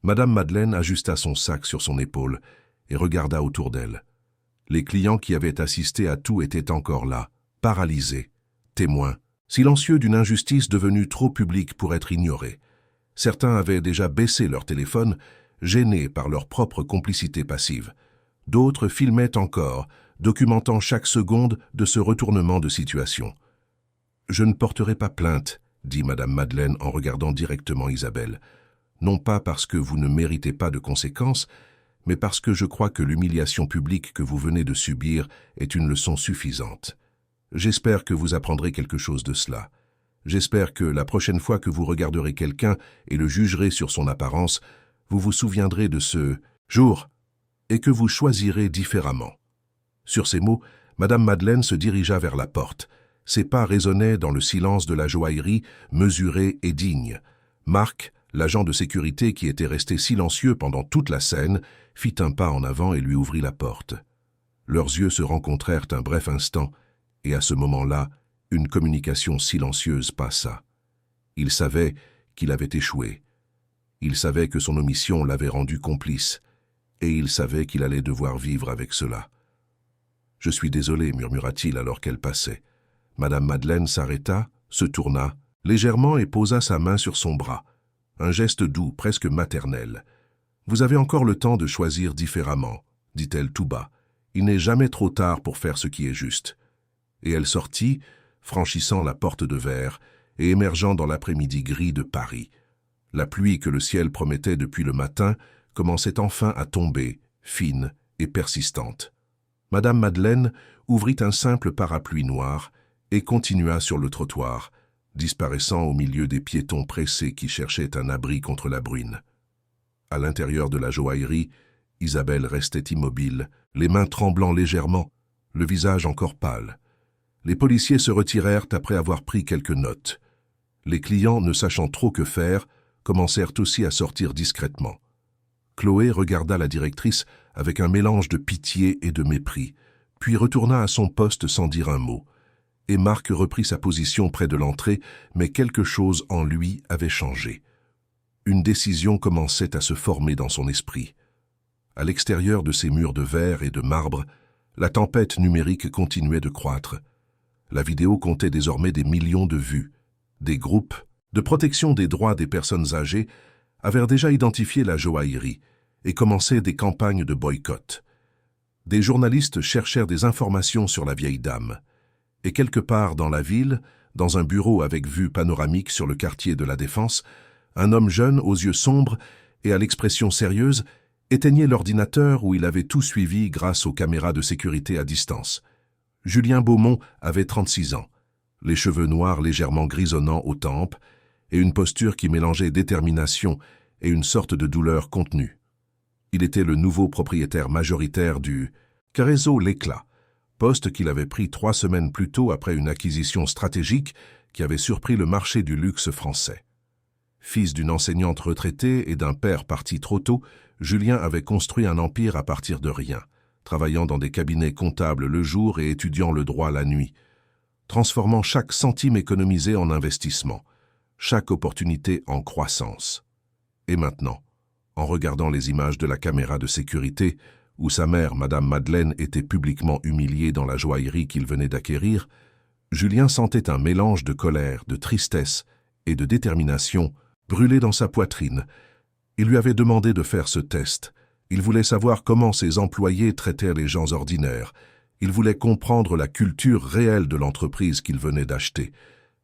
A: Madame Madeleine ajusta son sac sur son épaule et regarda autour d'elle. Les clients qui avaient assisté à tout étaient encore là, paralysés, témoins, silencieux d'une injustice devenue trop publique pour être ignorée. Certains avaient déjà baissé leur téléphone, gênés par leur propre complicité passive. D'autres filmaient encore, documentant chaque seconde de ce retournement de situation. « Je ne porterai pas plainte », dit Madame Madeleine en regardant directement Isabelle. « Non pas parce que vous ne méritez pas de conséquences, mais parce que je crois que l'humiliation publique que vous venez de subir est une leçon suffisante. J'espère que vous apprendrez quelque chose de cela. J'espère que la prochaine fois que vous regarderez quelqu'un et le jugerez sur son apparence, vous vous souviendrez de ce jour et que vous choisirez différemment. » Sur ces mots, Madame Madeleine se dirigea vers la porte. Ses pas résonnaient dans le silence de la joaillerie, mesuré et digne. Marc, l'agent de sécurité qui était resté silencieux pendant toute la scène, fit un pas en avant et lui ouvrit la porte. Leurs yeux se rencontrèrent un bref instant, et à ce moment-là, une communication silencieuse passa. Il savait qu'il avait échoué. Il savait que son omission l'avait rendu complice, et il savait qu'il allait devoir vivre avec cela. « Je suis désolé, murmura-t-il alors qu'elle passait. Madame Madeleine s'arrêta, se tourna, légèrement et posa sa main sur son bras. Un geste doux, presque maternel. « Vous avez encore le temps de choisir différemment, » dit-elle tout bas. « Il n'est jamais trop tard pour faire ce qui est juste. » Et elle sortit, franchissant la porte de verre et émergeant dans l'après-midi gris de Paris. La pluie que le ciel promettait depuis le matin commençait enfin à tomber, fine et persistante. Madame Madeleine ouvrit un simple parapluie noir et continua sur le trottoir, disparaissant au milieu des piétons pressés qui cherchaient un abri contre la bruine. À l'intérieur de la joaillerie, Isabelle restait immobile, les mains tremblant légèrement, le visage encore pâle. Les policiers se retirèrent après avoir pris quelques notes. Les clients, ne sachant trop que faire, commencèrent aussi à sortir discrètement. Chloé regarda la directrice avec un mélange de pitié et de mépris, puis retourna à son poste sans dire un mot. Et Marc reprit sa position près de l'entrée, mais quelque chose en lui avait changé. Une décision commençait à se former dans son esprit. À l'extérieur de ces murs de verre et de marbre, la tempête numérique continuait de croître. La vidéo comptait désormais des millions de vues. Des groupes de protection des droits des personnes âgées avaient déjà identifié la joaillerie et commençaient des campagnes de boycott. Des journalistes cherchèrent des informations sur la vieille dame. Et quelque part dans la ville, dans un bureau avec vue panoramique sur le quartier de la Défense, un homme jeune aux yeux sombres et à l'expression sérieuse éteignait l'ordinateur où il avait tout suivi grâce aux caméras de sécurité à distance. Julien Beaumont avait 36 ans, les cheveux noirs légèrement grisonnants aux tempes et une posture qui mélangeait détermination et une sorte de douleur contenue. Il était le nouveau propriétaire majoritaire du Carrezo L'Éclat, poste qu'il avait pris 3 semaines plus tôt après une acquisition stratégique qui avait surpris le marché du luxe français. Fils d'une enseignante retraitée et d'un père parti trop tôt, Julien avait construit un empire à partir de rien, travaillant dans des cabinets comptables le jour et étudiant le droit la nuit, transformant chaque centime économisé en investissement, chaque opportunité en croissance. Et maintenant, en regardant les images de la caméra de sécurité, où sa mère, Madame Madeleine, était publiquement humiliée dans la joaillerie qu'il venait d'acquérir, Julien sentait un mélange de colère, de tristesse et de détermination brûler dans sa poitrine. Il lui avait demandé de faire ce test. Il voulait savoir comment ses employés traitaient les gens ordinaires. Il voulait comprendre la culture réelle de l'entreprise qu'il venait d'acheter.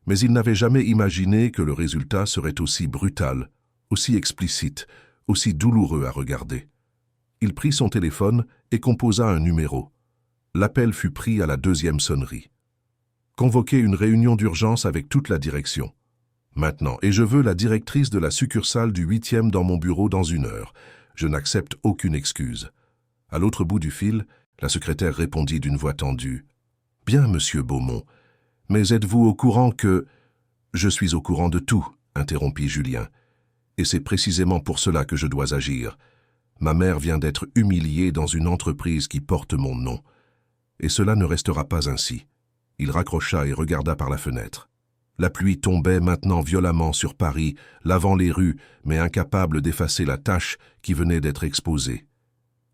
A: Mais il n'avait jamais imaginé que le résultat serait aussi brutal, aussi explicite, aussi douloureux à regarder. Il prit son téléphone et composa un numéro. L'appel fut pris à la 2e sonnerie. Convoquez une réunion d'urgence avec toute la direction. Maintenant, et je veux la directrice de la succursale du 8e dans mon bureau dans 1 heure. Je n'accepte aucune excuse. À l'autre bout du fil, la secrétaire répondit d'une voix tendue. « Bien, monsieur Beaumont, mais êtes-vous au courant que… »« Je suis au courant de tout, » interrompit Julien. « Et c'est précisément pour cela que je dois agir. Ma mère vient d'être humiliée dans une entreprise qui porte mon nom. Et cela ne restera pas ainsi. » Il raccrocha et regarda par la fenêtre. La pluie tombait maintenant violemment sur Paris, lavant les rues, mais incapable d'effacer la tache qui venait d'être exposée.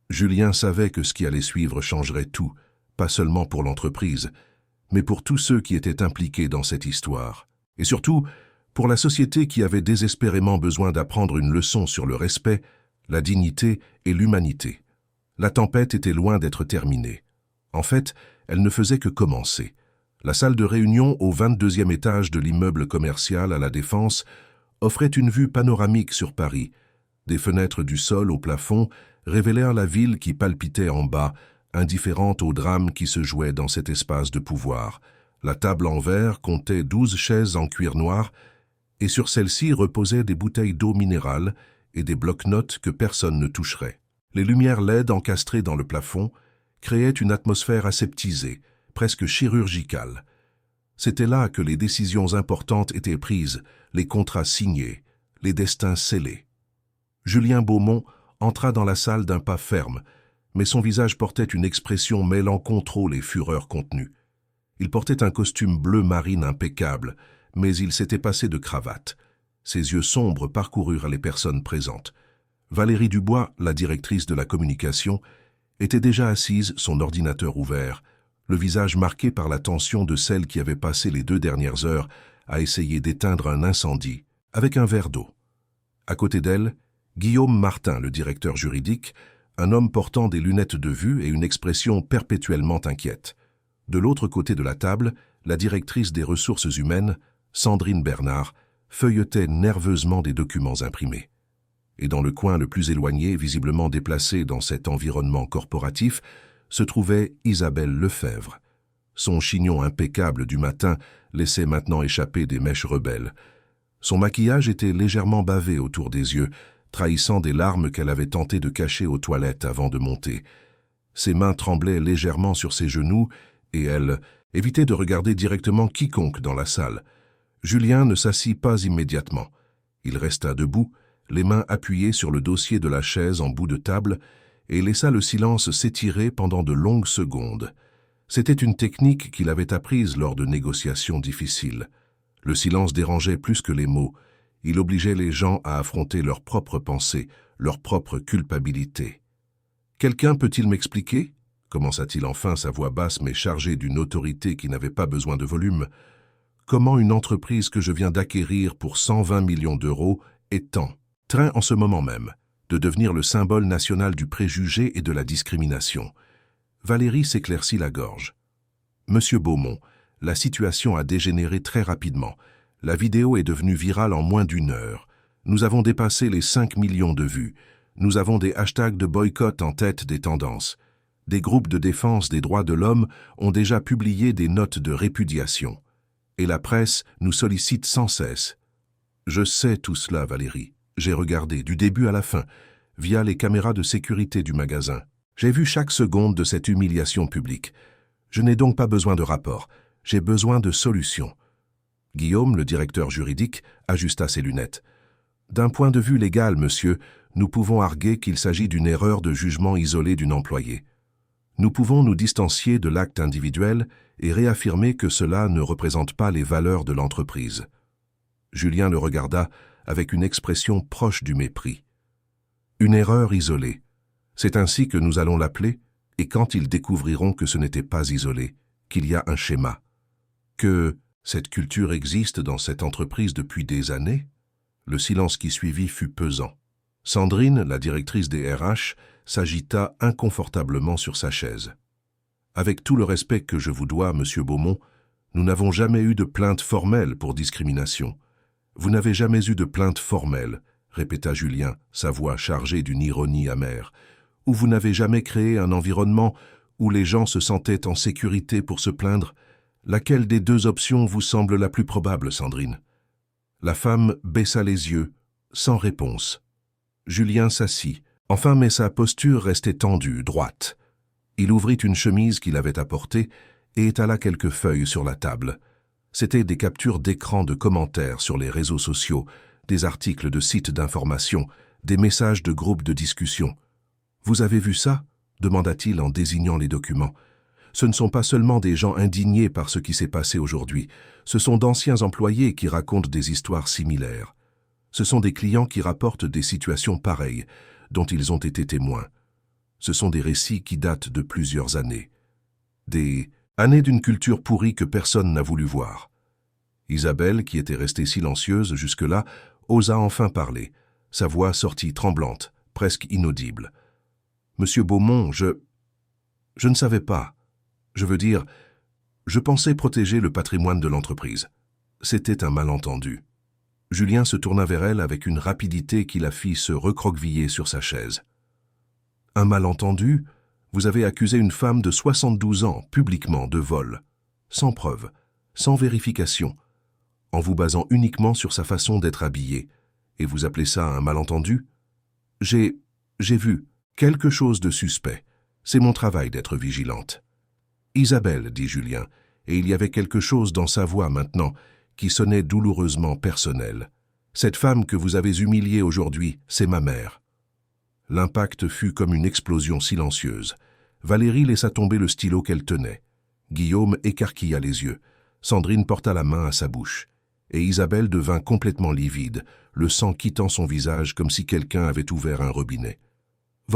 A: Julien savait que ce qui allait suivre changerait tout, pas seulement pour l'entreprise, mais pour tous ceux qui étaient impliqués dans cette histoire. Et surtout, pour la société qui avait désespérément besoin d'apprendre une leçon sur le respect la dignité et l'humanité. La tempête était loin d'être terminée. En fait, elle ne faisait que commencer. La salle de réunion au 22e étage de l'immeuble commercial à La Défense offrait une vue panoramique sur Paris. Des fenêtres du sol au plafond révélèrent la ville qui palpitait en bas, indifférente au drame qui se jouait dans cet espace de pouvoir. La table en verre comptait 12 chaises en cuir noir et sur celles-ci reposaient des bouteilles d'eau minérale et des blocs-notes que personne ne toucherait. Les lumières LED encastrées dans le plafond créaient une atmosphère aseptisée, presque chirurgicale. C'était là que les décisions importantes étaient prises, les contrats signés, les destins scellés. Julien Beaumont entra dans la salle d'un pas ferme, mais son visage portait une expression mêlant contrôle et fureur contenue. Il portait un costume bleu marine impeccable, mais il s'était passé de cravate. Ses yeux sombres parcoururent les personnes présentes. Valérie Dubois, la directrice de la communication, était déjà assise, son ordinateur ouvert, le visage marqué par la tension de celle qui avait passé les 2 dernières heures à essayer d'éteindre un incendie, avec un verre d'eau. À côté d'elle, Guillaume Martin, le directeur juridique, un homme portant des lunettes de vue et une expression perpétuellement inquiète. De l'autre côté de la table, la directrice des ressources humaines, Sandrine Bernard, feuilletait nerveusement des documents imprimés. Et dans le coin le plus éloigné, visiblement déplacé dans cet environnement corporatif, se trouvait Isabelle Lefebvre. Son chignon impeccable du matin laissait maintenant échapper des mèches rebelles. Son maquillage était légèrement bavé autour des yeux, trahissant des larmes qu'elle avait tenté de cacher aux toilettes avant de monter. Ses mains tremblaient légèrement sur ses genoux et elle évitait de regarder directement quiconque dans la salle. Julien ne s'assit pas immédiatement. Il resta debout, les mains appuyées sur le dossier de la chaise en bout de table, et laissa le silence s'étirer pendant de longues secondes. C'était une technique qu'il avait apprise lors de négociations difficiles. Le silence dérangeait plus que les mots. Il obligeait les gens à affronter leurs propres pensées, leur propre culpabilité. « Quelqu'un peut-il m'expliquer » commença-t-il enfin, sa voix basse mais chargée d'une autorité qui n'avait pas besoin de volume. « Comment une entreprise que je viens d'acquérir pour 120 millions d'euros est en train en ce moment même de devenir le symbole national du préjugé et de la discrimination ?» Valérie s'éclaircit la gorge. « Monsieur Beaumont, la situation a dégénéré très rapidement. La vidéo est devenue virale en moins d'1 heure. Nous avons dépassé les 5 millions de vues. Nous avons des hashtags de boycott en tête des tendances. Des groupes de défense des droits de l'homme ont déjà publié des notes de répudiation. Et la presse nous sollicite sans cesse. Je sais tout cela, Valérie. J'ai regardé du début à la fin, via les caméras de sécurité du magasin. J'ai vu chaque seconde de cette humiliation publique. Je n'ai donc pas besoin de rapport. J'ai besoin de solutions. » Guillaume, le directeur juridique, ajusta ses lunettes. « D'un point de vue légal, monsieur, nous pouvons arguer qu'il s'agit d'une erreur de jugement isolée d'une employée. Nous pouvons nous distancier de l'acte individuel et réaffirmer que cela ne représente pas les valeurs de l'entreprise. » Julien le regarda avec une expression proche du mépris. « Une erreur isolée. C'est ainsi que nous allons l'appeler, et quand ils découvriront que ce n'était pas isolé, qu'il y a un schéma, que cette culture existe dans cette entreprise depuis des années ?» Le silence qui suivit fut pesant. Sandrine, la directrice des RH, s'agita inconfortablement sur sa chaise. « Avec tout le respect que je vous dois, monsieur Beaumont, nous n'avons jamais eu de plainte formelle pour discrimination. » « Vous n'avez jamais eu de plainte formelle, » répéta Julien, sa voix chargée d'une ironie amère, « ou vous n'avez jamais créé un environnement où les gens se sentaient en sécurité pour se plaindre. Laquelle des 2 options vous semble la plus probable, Sandrine ?» La femme baissa les yeux, sans réponse. Julien s'assit, enfin mais sa posture restait tendue, droite. Il ouvrit une chemise qu'il avait apportée et étala quelques feuilles sur la table. C'étaient des captures d'écran de commentaires sur les réseaux sociaux, des articles de sites d'information, des messages de groupes de discussion. « Vous avez vu ça ?» demanda-t-il en désignant les documents. « Ce ne sont pas seulement des gens indignés par ce qui s'est passé aujourd'hui, ce sont d'anciens employés qui racontent des histoires similaires. Ce sont des clients qui rapportent des situations pareilles, dont ils ont été témoins. Ce sont des récits qui datent de plusieurs années. Des années d'une culture pourrie que personne n'a voulu voir. » Isabelle, qui était restée silencieuse jusque-là, osa enfin parler. Sa voix sortit tremblante, presque inaudible. « Monsieur Beaumont, je ne savais pas. Je veux dire, je pensais protéger le patrimoine de l'entreprise. C'était un malentendu. » Julien se tourna vers elle avec une rapidité qui la fit se recroqueviller sur sa chaise. « Un malentendu ? Vous avez accusé une femme de 72 ans, publiquement, de vol, sans preuve, sans vérification, en vous basant uniquement sur sa façon d'être habillée, et vous appelez ça un malentendu ? J'ai vu quelque chose de suspect. C'est mon travail d'être vigilante. »« Isabelle, » dit Julien, et il y avait quelque chose dans sa voix maintenant qui sonnait douloureusement personnel. « Cette femme que vous avez humiliée aujourd'hui, c'est ma mère. » L'impact fut comme une explosion silencieuse. Valérie laissa tomber le stylo qu'elle tenait. Guillaume écarquilla les yeux. Sandrine porta la main à sa bouche. Et Isabelle devint complètement livide, le sang quittant son visage comme si quelqu'un avait ouvert un robinet. «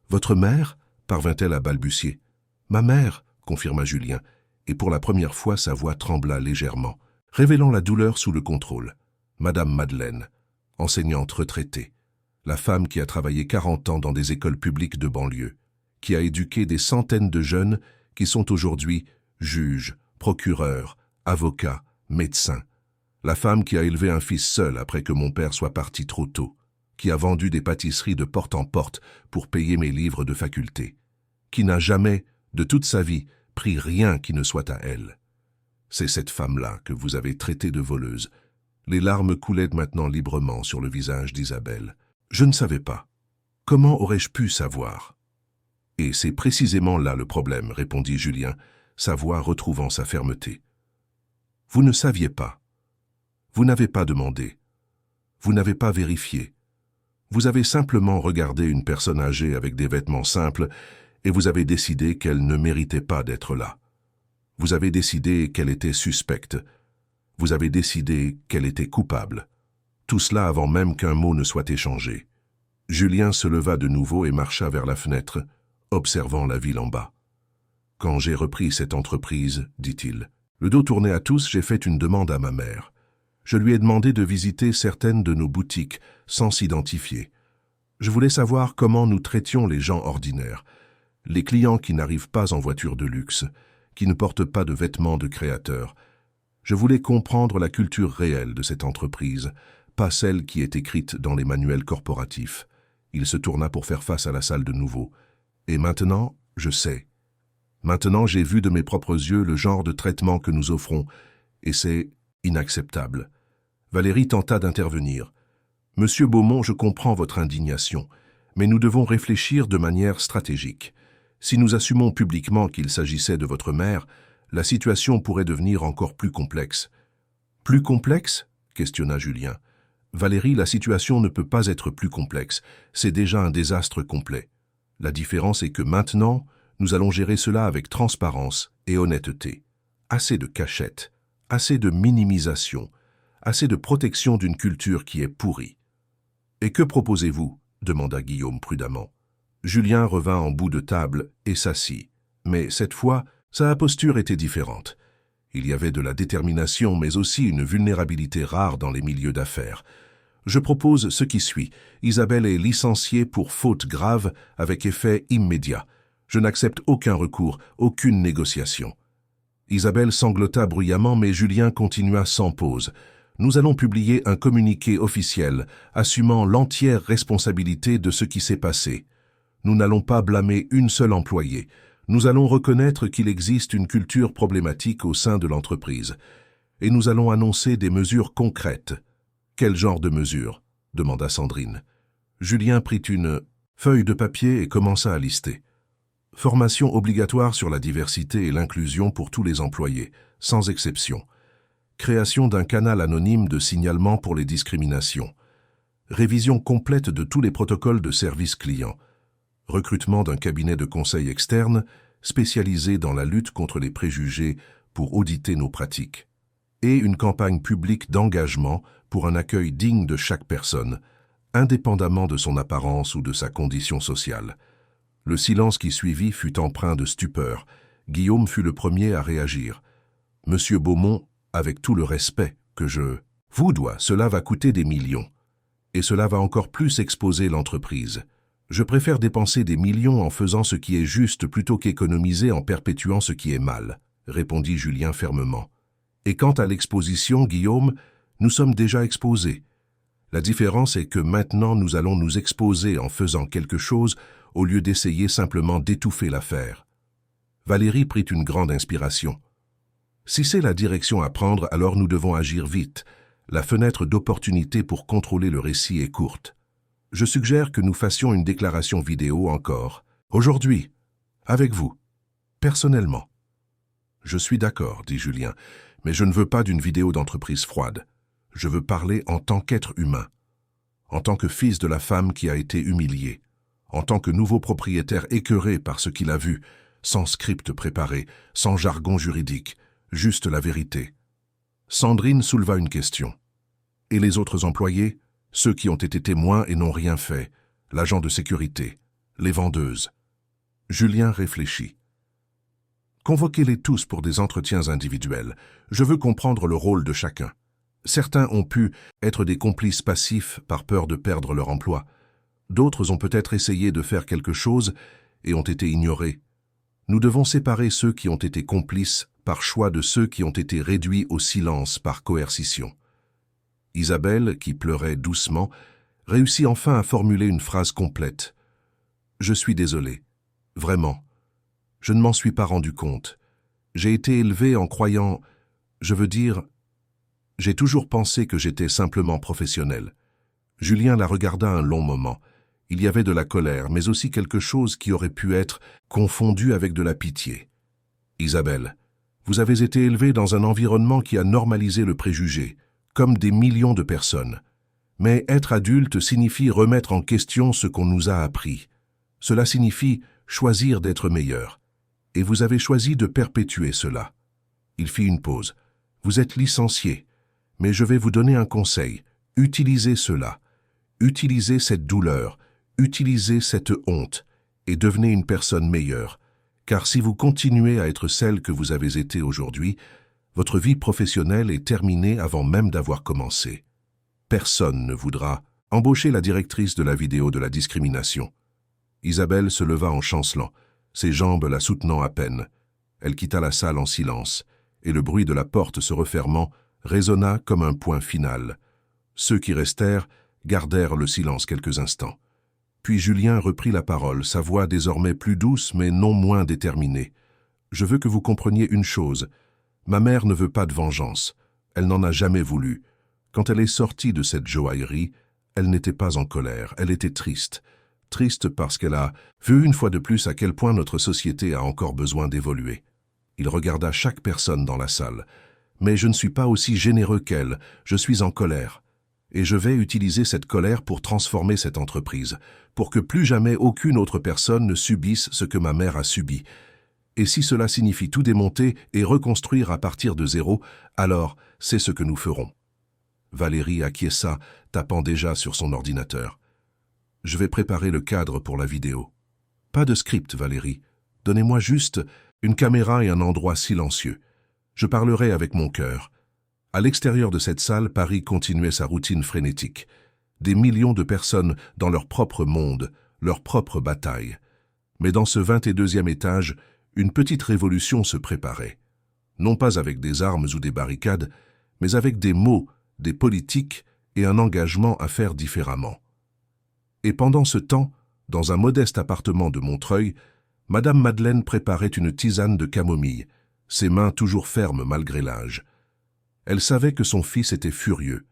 A: Votre mère ?» parvint-elle à balbutier. « Ma mère » confirma Julien, et pour la première fois sa voix trembla légèrement, révélant la douleur sous le contrôle. Madame Madeleine, enseignante retraitée, la femme qui a travaillé 40 ans dans des écoles publiques de banlieue, qui a éduqué des centaines de jeunes qui sont aujourd'hui juges, procureurs, avocats, médecins. La femme qui a élevé un fils seul après que mon père soit parti trop tôt, qui a vendu des pâtisseries de porte en porte pour payer mes livres de faculté, qui n'a jamais, de toute sa vie, pris rien qui ne soit à elle. C'est cette femme-là que vous avez traitée de voleuse. Les larmes coulaient maintenant librement sur le visage d'Isabelle. Je ne savais pas. Comment aurais-je pu savoir ? Et c'est précisément là le problème, répondit Julien, sa voix retrouvant sa fermeté. Vous ne saviez pas. Vous n'avez pas demandé. Vous n'avez pas vérifié. Vous avez simplement regardé une personne âgée avec des vêtements simples et vous avez décidé qu'elle ne méritait pas d'être là. Vous avez décidé qu'elle était suspecte. Vous avez décidé qu'elle était coupable. Tout cela avant même qu'un mot ne soit échangé. Julien se leva de nouveau et marcha vers la fenêtre, observant la ville en bas. « Quand j'ai repris cette entreprise, dit-il, le dos tourné à tous, j'ai fait une demande à ma mère. Je lui ai demandé de visiter certaines de nos boutiques sans s'identifier. Je voulais savoir comment nous traitions les gens ordinaires, les clients qui n'arrivent pas en voiture de luxe, qui ne portent pas de vêtements de créateurs. Je voulais comprendre la culture réelle de cette entreprise, pas celle qui est écrite dans les manuels corporatifs. » Il se tourna pour faire face à la salle de nouveau. « Et maintenant, je sais. Maintenant, j'ai vu de mes propres yeux le genre de traitement que nous offrons, et c'est inacceptable. » Valérie tenta d'intervenir. « Monsieur Beaumont, je comprends votre indignation, mais nous devons réfléchir de manière stratégique. Si nous assumons publiquement qu'il s'agissait de votre mère, la situation pourrait devenir encore plus complexe. »« Plus complexe ?» questionna Julien. « Valérie, la situation ne peut pas être plus complexe. C'est déjà un désastre complet. La différence est que maintenant, nous allons gérer cela avec transparence et honnêteté. Assez de cachette, assez de minimisation, assez de protection d'une culture qui est pourrie. »« Et que proposez-vous » demanda Guillaume prudemment. Julien revint en bout de table et s'assit. Mais cette fois, sa posture était différente. Il y avait de la détermination, mais aussi une vulnérabilité rare dans les milieux d'affaires. « Je propose ce qui suit. Isabelle est licenciée pour faute grave avec effet immédiat. Je n'accepte aucun recours, aucune négociation. » Isabelle sanglota bruyamment, mais Julien continua sans pause. « Nous allons publier un communiqué officiel, assumant l'entière responsabilité de ce qui s'est passé. Nous n'allons pas blâmer une seule employée. Nous allons reconnaître qu'il existe une culture problématique au sein de l'entreprise. Et nous allons annoncer des mesures concrètes. » « Quel genre de mesures » demanda Sandrine. Julien prit une feuille de papier et commença à lister. Formation obligatoire sur la diversité et l'inclusion pour tous les employés, sans exception. Création d'un canal anonyme de signalement pour les discriminations. Révision complète de tous les protocoles de service client. Recrutement d'un cabinet de conseil externe spécialisé dans la lutte contre les préjugés pour auditer nos pratiques. Et une campagne publique d'engagement pour un accueil digne de chaque personne, indépendamment de son apparence ou de sa condition sociale. Le silence qui suivit fut empreint de stupeur. Guillaume fut le premier à réagir. « Monsieur Beaumont, avec tout le respect que je vous dois, cela va coûter des millions. Et cela va encore plus exposer l'entreprise. Je préfère dépenser des millions en faisant ce qui est juste plutôt qu'économiser en perpétuant ce qui est mal, répondit Julien fermement. Et quant à l'exposition, Guillaume, nous sommes déjà exposés. La différence est que maintenant nous allons nous exposer en faisant quelque chose au lieu d'essayer simplement d'étouffer l'affaire. Valérie prit une grande inspiration. Si c'est la direction à prendre, alors nous devons agir vite. La fenêtre d'opportunité pour contrôler le récit est courte. Je suggère que nous fassions une déclaration vidéo encore, aujourd'hui, avec vous, personnellement. Je suis d'accord, dit Julien, mais je ne veux pas d'une vidéo d'entreprise froide. Je veux parler en tant qu'être humain, en tant que fils de la femme qui a été humiliée, en tant que nouveau propriétaire écœuré par ce qu'il a vu, sans script préparé, sans jargon juridique, juste la vérité. Sandrine souleva une question. Et les autres employés, ceux qui ont été témoins et n'ont rien fait, l'agent de sécurité, les vendeuses. Julien réfléchit. Convoquez-les tous pour des entretiens individuels. Je veux comprendre le rôle de chacun. Certains ont pu être des complices passifs par peur de perdre leur emploi. D'autres ont peut-être essayé de faire quelque chose et ont été ignorés. Nous devons séparer ceux qui ont été complices par choix de ceux qui ont été réduits au silence par coercition. Isabelle, qui pleurait doucement, réussit enfin à formuler une phrase complète. « Je suis désolée. Vraiment. Je ne m'en suis pas rendu compte. J'ai été élevée en croyant... Je veux dire... J'ai toujours pensé que j'étais simplement professionnel. » Julien la regarda un long moment. Il y avait de la colère, mais aussi quelque chose qui aurait pu être confondu avec de la pitié. « Isabelle, vous avez été élevée dans un environnement qui a normalisé le préjugé, comme des millions de personnes. Mais être adulte signifie remettre en question ce qu'on nous a appris. Cela signifie choisir d'être meilleur. Et vous avez choisi de perpétuer cela. » Il fit une pause. « Vous êtes licencié. Mais je vais vous donner un conseil. Utilisez cela. Utilisez cette douleur. Utilisez cette honte. Et devenez une personne meilleure. Car si vous continuez à être celle que vous avez été aujourd'hui, votre vie professionnelle est terminée avant même d'avoir commencé. Personne ne voudra embaucher la directrice de la vidéo de la discrimination. » Isabelle se leva en chancelant, ses jambes la soutenant à peine. Elle quitta la salle en silence, et le bruit de la porte se refermant résonna comme un point final. Ceux qui restèrent gardèrent le silence quelques instants. Puis Julien reprit la parole, sa voix désormais plus douce mais non moins déterminée. « Je veux que vous compreniez une chose. Ma mère ne veut pas de vengeance. Elle n'en a jamais voulu. Quand elle est sortie de cette joaillerie, elle n'était pas en colère, elle était triste. Triste parce qu'elle a vu une fois de plus à quel point notre société a encore besoin d'évoluer. » Il regarda chaque personne dans la salle. « Mais je ne suis pas aussi généreux qu'elle, je suis en colère. Et je vais utiliser cette colère pour transformer cette entreprise, pour que plus jamais aucune autre personne ne subisse ce que ma mère a subi. Et si cela signifie tout démonter et reconstruire à partir de zéro, alors c'est ce que nous ferons. » Valérie acquiesça, tapant déjà sur son ordinateur. « Je vais préparer le cadre pour la vidéo. » « Pas de script, Valérie. Donnez-moi juste une caméra et un endroit silencieux. Je parlerai avec mon cœur. » À l'extérieur de cette salle, Paris continuait sa routine frénétique. Des millions de personnes dans leur propre monde, leur propre bataille. Mais dans ce 22e étage, une petite révolution se préparait. Non pas avec des armes ou des barricades, mais avec des mots, des politiques et un engagement à faire différemment. Et pendant ce temps, dans un modeste appartement de Montreuil, Madame Madeleine préparait une tisane de camomille, ses mains toujours fermes malgré l'âge. Elle savait que son fils était furieux.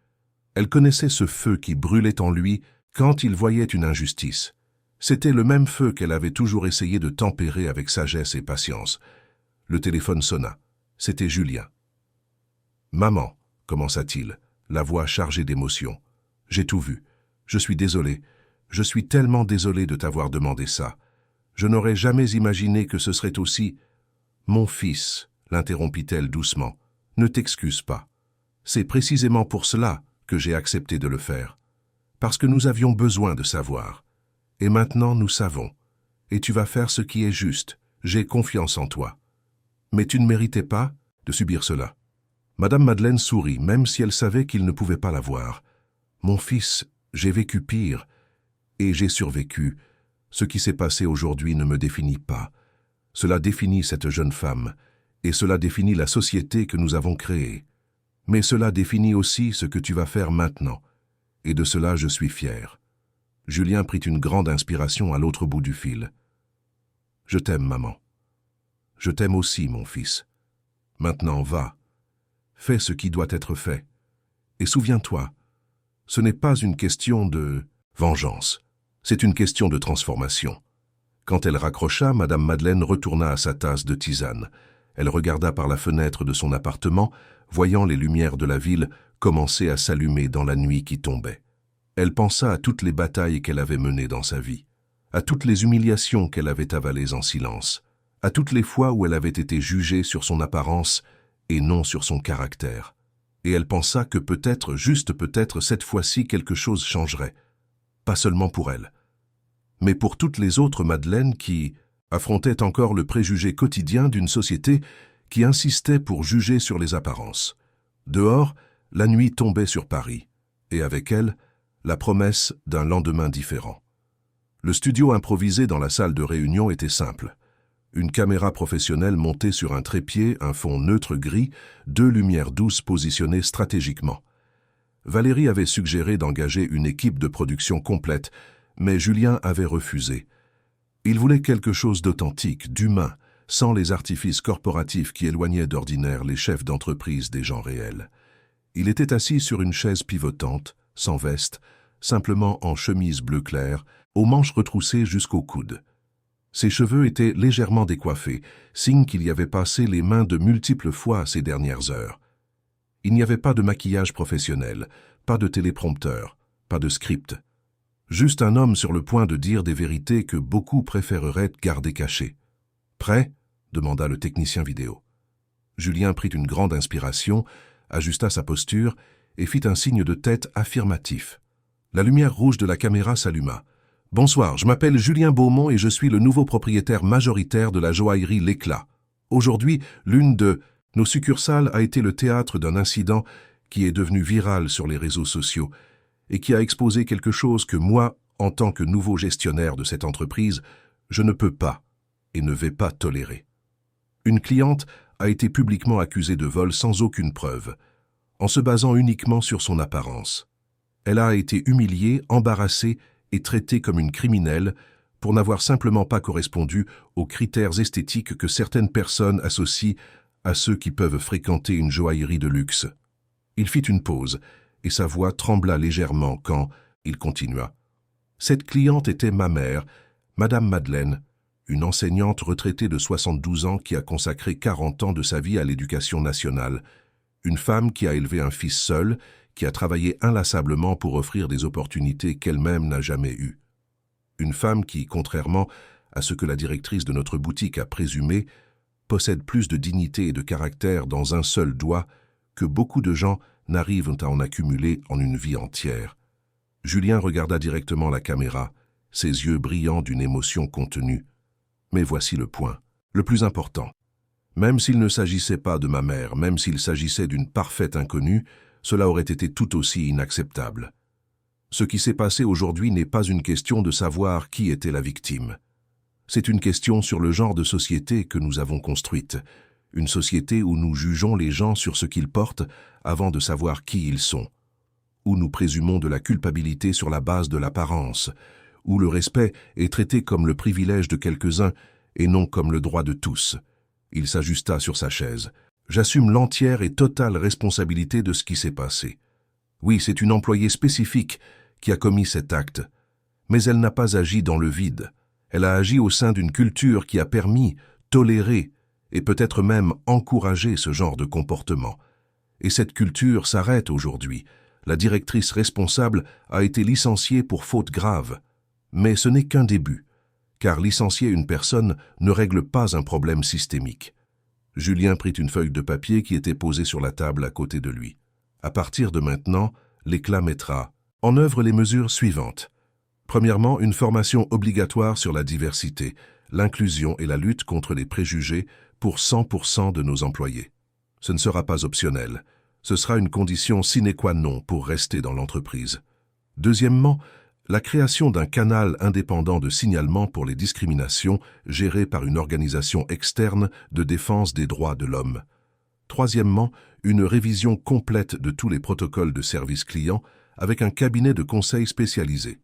A: Elle connaissait ce feu qui brûlait en lui quand il voyait une injustice. C'était le même feu qu'elle avait toujours essayé de tempérer avec sagesse et patience. Le téléphone sonna. C'était Julien. « Maman, » commença-t-il, la voix chargée d'émotion. « J'ai tout vu. Je suis désolé. Je suis tellement désolé de t'avoir demandé ça. Je n'aurais jamais imaginé que ce serait aussi... » « Mon fils, » l'interrompit-elle doucement, « ne t'excuse pas. C'est précisément pour cela que j'ai accepté de le faire. Parce que nous avions besoin de savoir. Et maintenant nous savons. Et tu vas faire ce qui est juste. J'ai confiance en toi. Mais tu ne méritais pas de subir cela. » Madame Madeleine sourit, même si elle savait qu'il ne pouvait pas la voir. « Mon fils, j'ai vécu pire. Et j'ai survécu. Ce qui s'est passé aujourd'hui ne me définit pas. Cela définit cette jeune femme, et cela définit la société que nous avons créée. Mais cela définit aussi ce que tu vas faire maintenant, et de cela je suis fier. Julien prit une grande inspiration à l'autre bout du fil. Je t'aime, maman. Je t'aime aussi, mon fils. Maintenant, va. Fais ce qui doit être fait. Et souviens-toi, ce n'est pas une question de vengeance, c'est une question de transformation. Quand elle raccrocha, Madame Madeleine retourna à sa tasse de tisane. Elle regarda par la fenêtre de son appartement, voyant les lumières de la ville commencer à s'allumer dans la nuit qui tombait. Elle pensa à toutes les batailles qu'elle avait menées dans sa vie, à toutes les humiliations qu'elle avait avalées en silence, à toutes les fois où elle avait été jugée sur son apparence et non sur son caractère. Et elle pensa que peut-être, juste peut-être, cette fois-ci quelque chose changerait. Pas seulement pour elle, mais pour toutes les autres Madeleines qui affrontaient encore le préjugé quotidien d'une société qui insistait pour juger sur les apparences. Dehors, la nuit tombait sur Paris, et avec elle, la promesse d'un lendemain différent. Le studio improvisé dans la salle de réunion était simple. Une caméra professionnelle montée sur un trépied, un fond neutre gris, 2 lumières douces positionnées stratégiquement. Valérie avait suggéré d'engager une équipe de production complète, mais Julien avait refusé. Il voulait quelque chose d'authentique, d'humain, sans les artifices corporatifs qui éloignaient d'ordinaire les chefs d'entreprise des gens réels. Il était assis sur une chaise pivotante, sans veste, simplement en chemise bleu clair, aux manches retroussées jusqu'au coude. Ses cheveux étaient légèrement décoiffés, signe qu'il y avait passé les mains de multiples fois ces dernières heures. Il n'y avait pas de maquillage professionnel, pas de téléprompteur, pas de script. Juste un homme sur le point de dire des vérités que beaucoup préféreraient garder cachées. « Prêt ?» demanda le technicien vidéo. Julien prit une grande inspiration, ajusta sa posture et fit un signe de tête affirmatif. La lumière rouge de la caméra s'alluma. « Bonsoir, je m'appelle Julien Beaumont et je suis le nouveau propriétaire majoritaire de la joaillerie L'Éclat. Aujourd'hui, l'une de nos succursales a été le théâtre d'un incident qui est devenu viral sur les réseaux sociaux et qui a exposé quelque chose que moi, en tant que nouveau gestionnaire de cette entreprise, je ne peux pas et ne vais pas tolérer. Une cliente a été publiquement accusée de vol sans aucune preuve, en se basant uniquement sur son apparence. Elle a été humiliée, embarrassée et traitée comme une criminelle pour n'avoir simplement pas correspondu aux critères esthétiques que certaines personnes associent à ceux qui peuvent fréquenter une joaillerie de luxe. Il fit une pause, et sa voix trembla légèrement quand il continua. Cette cliente était ma mère, Madame Madeleine, une enseignante retraitée de 72 ans qui a consacré 40 ans de sa vie à l'éducation nationale, une femme qui a élevé un fils seul, qui a travaillé inlassablement pour offrir des opportunités qu'elle-même n'a jamais eues. Une femme qui, contrairement à ce que la directrice de notre boutique a présumé, possède plus de dignité et de caractère dans un seul doigt que beaucoup de gens n'arrivent à en accumuler en une vie entière. Julien regarda directement la caméra, ses yeux brillants d'une émotion contenue. Mais voici le point, le plus important. Même s'il ne s'agissait pas de ma mère, même s'il s'agissait d'une parfaite inconnue, cela aurait été tout aussi inacceptable. Ce qui s'est passé aujourd'hui n'est pas une question de savoir qui était la victime. C'est une question sur le genre de société que nous avons construite, une société où nous jugeons les gens sur ce qu'ils portent avant de savoir qui ils sont, où nous présumons de la culpabilité sur la base de l'apparence, où le respect est traité comme le privilège de quelques-uns et non comme le droit de tous. Il s'ajusta sur sa chaise. J'assume l'entière et totale responsabilité de ce qui s'est passé. Oui, c'est une employée spécifique qui a commis cet acte, mais elle n'a pas agi dans le vide. Elle a agi au sein d'une culture qui a permis, toléré et peut-être même encouragé ce genre de comportement. Et cette culture s'arrête aujourd'hui. La directrice responsable a été licenciée pour faute grave. Mais ce n'est qu'un début, car licencier une personne ne règle pas un problème systémique. Julien prit une feuille de papier qui était posée sur la table à côté de lui. À partir de maintenant, l'Éclat mettra en œuvre les mesures suivantes. Premièrement, une formation obligatoire sur la diversité, l'inclusion et la lutte contre les préjugés pour 100% de nos employés. Ce ne sera pas optionnel. Ce sera une condition sine qua non pour rester dans l'entreprise. Deuxièmement, La création d'un canal indépendant de signalement pour les discriminations géré par une organisation externe de défense des droits de l'homme. Troisièmement, une révision complète de tous les protocoles de service client avec un cabinet de conseil spécialisé.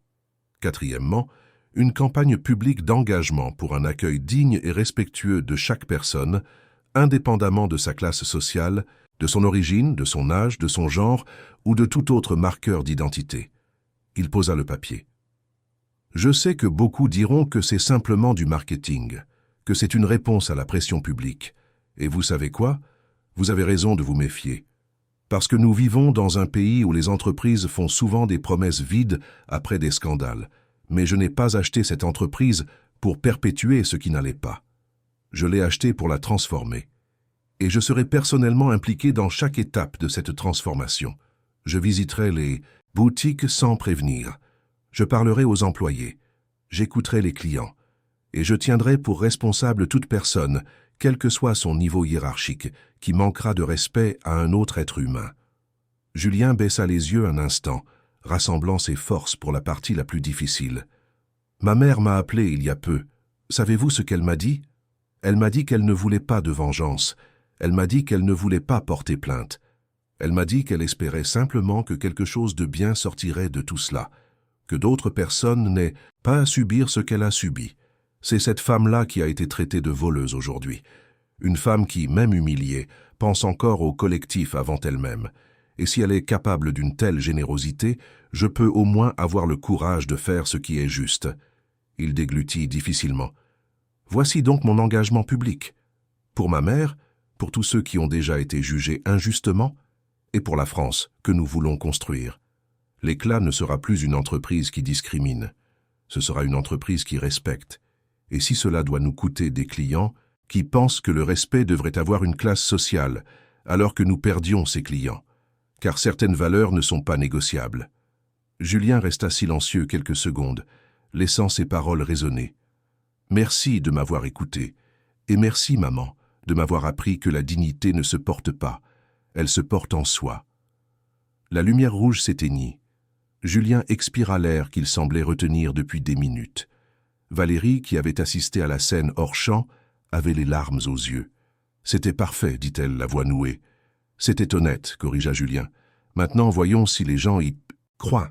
A: Quatrièmement, une campagne publique d'engagement pour un accueil digne et respectueux de chaque personne, indépendamment de sa classe sociale, de son origine, de son âge, de son genre ou de tout autre marqueur d'identité. Il posa le papier. Je sais que beaucoup diront que c'est simplement du marketing, que c'est une réponse à la pression publique. Et vous savez quoi? Vous avez raison de vous méfier. Parce que nous vivons dans un pays où les entreprises font souvent des promesses vides après des scandales. Mais je n'ai pas acheté cette entreprise pour perpétuer ce qui n'allait pas. Je l'ai achetée pour la transformer. Et je serai personnellement impliqué dans chaque étape de cette transformation. Je visiterai les boutiques sans prévenir. Je parlerai aux employés. J'écouterai les clients. Et je tiendrai pour responsable toute personne, quel que soit son niveau hiérarchique, qui manquera de respect à un autre être humain. Julien baissa les yeux un instant, rassemblant ses forces pour la partie la plus difficile. Ma mère m'a appelé il y a peu. Savez-vous ce qu'elle m'a dit? Elle m'a dit qu'elle ne voulait pas de vengeance. Elle m'a dit qu'elle ne voulait pas porter plainte. Elle m'a dit qu'elle espérait simplement que quelque chose de bien sortirait de tout cela, que d'autres personnes n'aient pas à subir ce qu'elle a subi. C'est cette femme-là qui a été traitée de voleuse aujourd'hui. Une femme qui, même humiliée, pense encore au collectif avant elle-même. Et si elle est capable d'une telle générosité, je peux au moins avoir le courage de faire ce qui est juste. Il déglutit difficilement. Voici donc mon engagement public. Pour ma mère, pour tous ceux qui ont déjà été jugés injustement, et pour la France que nous voulons construire. L'Éclat ne sera plus une entreprise qui discrimine. Ce sera une entreprise qui respecte. Et si cela doit nous coûter des clients qui pensent que le respect devrait avoir une classe sociale, alors que nous perdions ces clients, car certaines valeurs ne sont pas négociables. Julien resta silencieux quelques secondes, laissant ses paroles résonner. Merci de m'avoir écouté, et merci, maman, de m'avoir appris que la dignité ne se porte pas, elle se porte en soi. La lumière rouge s'éteignit. Julien expira l'air qu'il semblait retenir depuis des minutes. Valérie, qui avait assisté à la scène hors champ, avait les larmes aux yeux. « C'était parfait, dit-elle, la voix nouée. »« C'était honnête, corrigea Julien. Maintenant, voyons si les gens y croient. »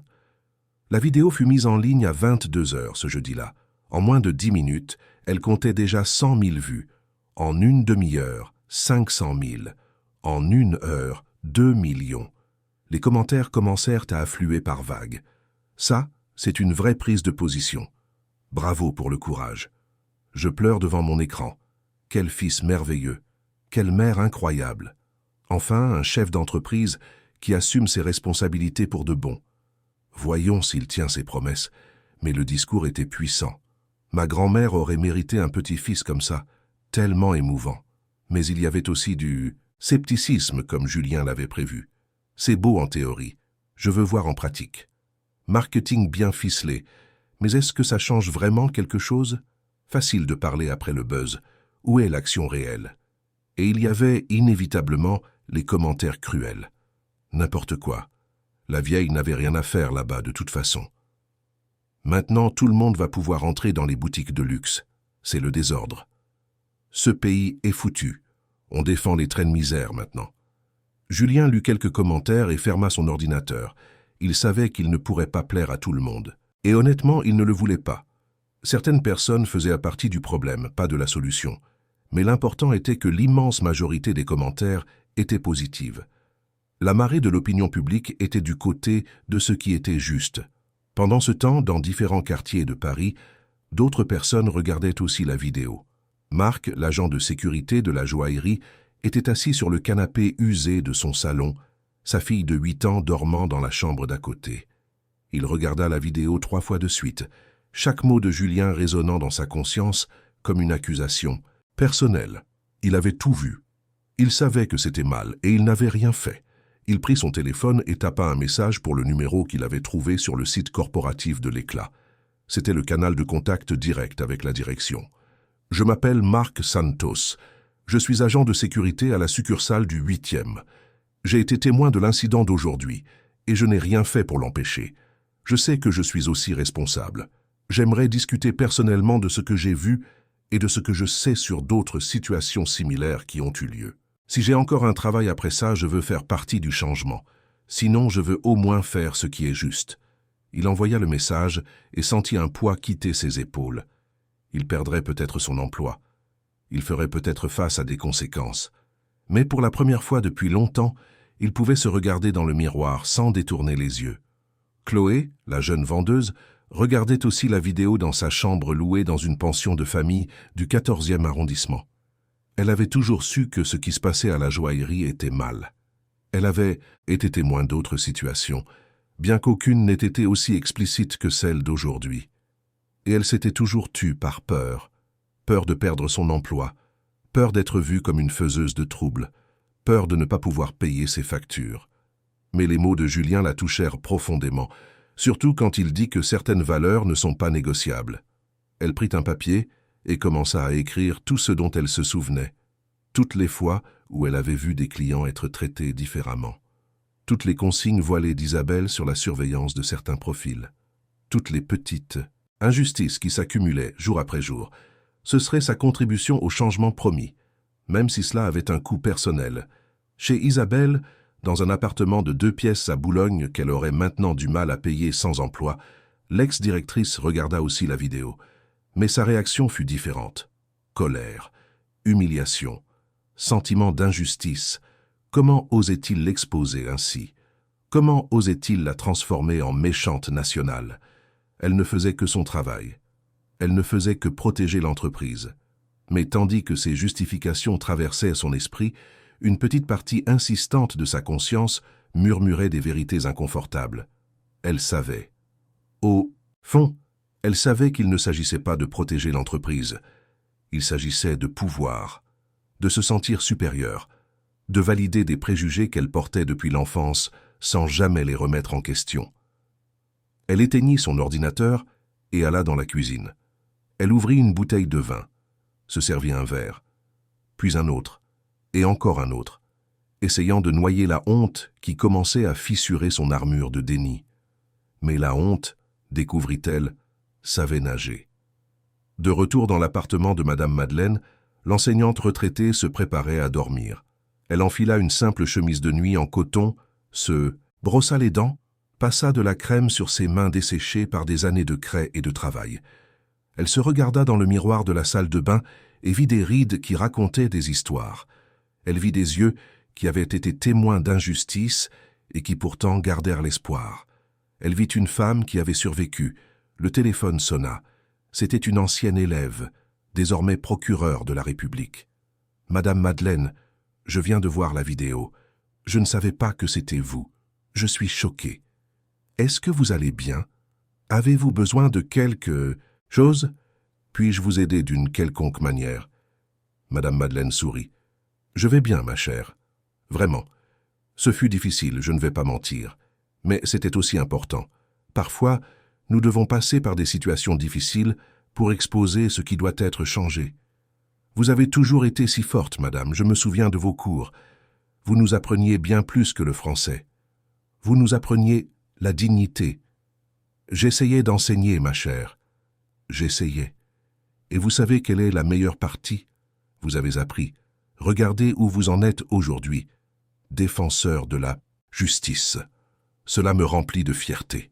A: La vidéo fut mise en ligne à 22 heures ce jeudi-là. En moins de 10 minutes, elle comptait déjà 100 000 vues. En une demi-heure, 500 000. En une heure, 2 millions. Les commentaires commencèrent à affluer par vagues. Ça, c'est une vraie prise de position. Bravo pour le courage. Je pleure devant mon écran. Quel fils merveilleux. Quelle mère incroyable. Enfin, un chef d'entreprise qui assume ses responsabilités pour de bon. Voyons s'il tient ses promesses. Mais le discours était puissant. Ma grand-mère aurait mérité un petit-fils comme ça, tellement émouvant. Mais il y avait aussi du scepticisme comme Julien l'avait prévu. C'est beau en théorie. Je veux voir en pratique. Marketing bien ficelé. Mais est-ce que ça change vraiment quelque chose? Facile de parler après le buzz. Où est l'action réelle? Et il y avait inévitablement les commentaires cruels. N'importe quoi. La vieille n'avait rien à faire là-bas de toute façon. Maintenant, tout le monde va pouvoir entrer dans les boutiques de luxe. C'est le désordre. Ce pays est foutu. On défend les trains de misère maintenant. Julien lut quelques commentaires et ferma son ordinateur. Il savait qu'il ne pourrait pas plaire à tout le monde. Et honnêtement, il ne le voulait pas. Certaines personnes faisaient partie du problème, pas de la solution. Mais l'important était que l'immense majorité des commentaires étaient positives. La marée de l'opinion publique était du côté de ce qui était juste. Pendant ce temps, dans différents quartiers de Paris, d'autres personnes regardaient aussi la vidéo. Marc, l'agent de sécurité de la joaillerie, était assis sur le canapé usé de son salon, sa fille de 8 ans dormant dans la chambre d'à côté. Il regarda la vidéo 3 fois de suite, chaque mot de Julien résonnant dans sa conscience comme une accusation personnelle. Il avait tout vu. Il savait que c'était mal et il n'avait rien fait. Il prit son téléphone et tapa un message pour le numéro qu'il avait trouvé sur le site corporatif de l'Éclat. C'était le canal de contact direct avec la direction. « Je m'appelle Marc Santos. Je suis agent de sécurité à la succursale du 8e. J'ai été témoin de l'incident d'aujourd'hui et je n'ai rien fait pour l'empêcher. Je sais que je suis aussi responsable. J'aimerais discuter personnellement de ce que j'ai vu et de ce que je sais sur d'autres situations similaires qui ont eu lieu. Si j'ai encore un travail après ça, je veux faire partie du changement. Sinon, je veux au moins faire ce qui est juste. Il envoya le message et sentit un poids quitter ses épaules. Il perdrait peut-être son emploi. Il ferait peut-être face à des conséquences. Mais pour la première fois depuis longtemps, il pouvait se regarder dans le miroir sans détourner les yeux. Chloé, la jeune vendeuse, regardait aussi la vidéo dans sa chambre louée dans une pension de famille du 14e arrondissement. Elle avait toujours su que ce qui se passait à la joaillerie était mal. Elle avait été témoin d'autres situations, bien qu'aucune n'ait été aussi explicite que celle d'aujourd'hui. Et elle s'était toujours tue par peur. Peur de perdre son emploi, peur d'être vue comme une faiseuse de troubles, peur de ne pas pouvoir payer ses factures. Mais les mots de Julien la touchèrent profondément, surtout quand il dit que certaines valeurs ne sont pas négociables. Elle prit un papier et commença à écrire tout ce dont elle se souvenait, toutes les fois où elle avait vu des clients être traités différemment, toutes les consignes voilées d'Isabelle sur la surveillance de certains profils, toutes les petites injustices qui s'accumulaient jour après jour. Ce serait sa contribution au changement promis, même si cela avait un coût personnel. Chez Isabelle, dans un appartement de 2 pièces à Boulogne qu'elle aurait maintenant du mal à payer sans emploi, l'ex-directrice regarda aussi la vidéo. Mais sa réaction fut différente. Colère, humiliation, sentiment d'injustice. Comment osait-il l'exposer ainsi? Comment osait-il la transformer en méchante nationale? Elle ne faisait que son travail. Elle ne faisait que protéger l'entreprise. Mais tandis que ces justifications traversaient son esprit, une petite partie insistante de sa conscience murmurait des vérités inconfortables. Elle savait. Au fond, elle savait qu'il ne s'agissait pas de protéger l'entreprise. Il s'agissait de pouvoir, de se sentir supérieure, de valider des préjugés qu'elle portait depuis l'enfance sans jamais les remettre en question. Elle éteignit son ordinateur et alla dans la cuisine. Elle ouvrit une bouteille de vin, se servit un verre, puis un autre, et encore un autre, essayant de noyer la honte qui commençait à fissurer son armure de déni. Mais la honte, découvrit-elle, savait nager. De retour dans l'appartement de Madame Madeleine, l'enseignante retraitée se préparait à dormir. Elle enfila une simple chemise de nuit en coton, se brossa les dents, passa de la crème sur ses mains desséchées par des années de craie et de travail. Elle se regarda dans le miroir de la salle de bain et vit des rides qui racontaient des histoires. Elle vit des yeux qui avaient été témoins d'injustice et qui pourtant gardèrent l'espoir. Elle vit une femme qui avait survécu. Le téléphone sonna. C'était une ancienne élève, désormais procureure de la République. « Madame Madeleine, je viens de voir la vidéo. Je ne savais pas que c'était vous. Je suis choquée. Est-ce que vous allez bien? Avez-vous besoin de quelque chose? Puis-je vous aider d'une quelconque manière ?» Madame Madeleine sourit. « Je vais bien, ma chère. Vraiment. Ce fut difficile, je ne vais pas mentir. Mais c'était aussi important. Parfois, nous devons passer par des situations difficiles pour exposer ce qui doit être changé. Vous avez toujours été si forte, madame, je me souviens de vos cours. Vous nous appreniez bien plus que le français. Vous nous appreniez la dignité. J'essayais d'enseigner, ma chère. J'essayais. Et vous savez quelle est la meilleure partie? Vous avez appris. Regardez où vous en êtes aujourd'hui. Défenseur de la justice. Cela me remplit de fierté. »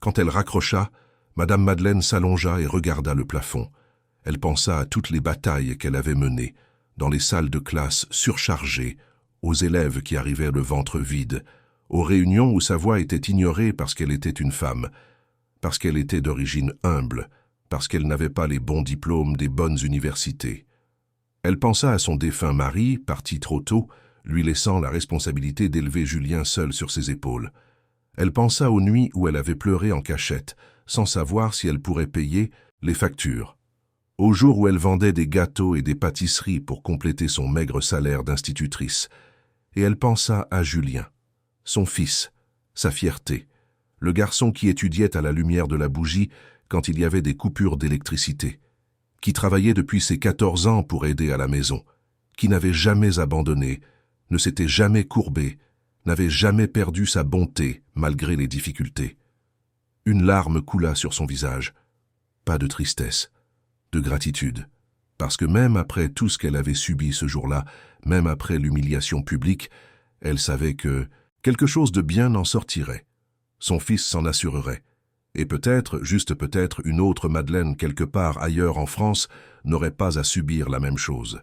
A: Quand elle raccrocha, Madame Madeleine s'allongea et regarda le plafond. Elle pensa à toutes les batailles qu'elle avait menées, dans les salles de classe surchargées, aux élèves qui arrivaient le ventre vide, aux réunions où sa voix était ignorée parce qu'elle était une femme, parce qu'elle était d'origine humble, parce qu'elle n'avait pas les bons diplômes des bonnes universités. Elle pensa à son défunt mari, parti trop tôt, lui laissant la responsabilité d'élever Julien seul sur ses épaules. Elle pensa aux nuits où elle avait pleuré en cachette, sans savoir si elle pourrait payer les factures. Aux jours où elle vendait des gâteaux et des pâtisseries pour compléter son maigre salaire d'institutrice. Et elle pensa à Julien, son fils, sa fierté, le garçon qui étudiait à la lumière de la bougie quand il y avait des coupures d'électricité, qui travaillait depuis ses 14 ans pour aider à la maison, qui n'avait jamais abandonné, ne s'était jamais courbé, n'avait jamais perdu sa bonté malgré les difficultés. Une larme coula sur son visage. Pas de tristesse, de gratitude. Parce que même après tout ce qu'elle avait subi ce jour-là, même après l'humiliation publique, elle savait que quelque chose de bien en sortirait. Son fils s'en assurerait. Et peut-être, juste peut-être, une autre Madeleine quelque part ailleurs en France n'aurait pas à subir la même chose.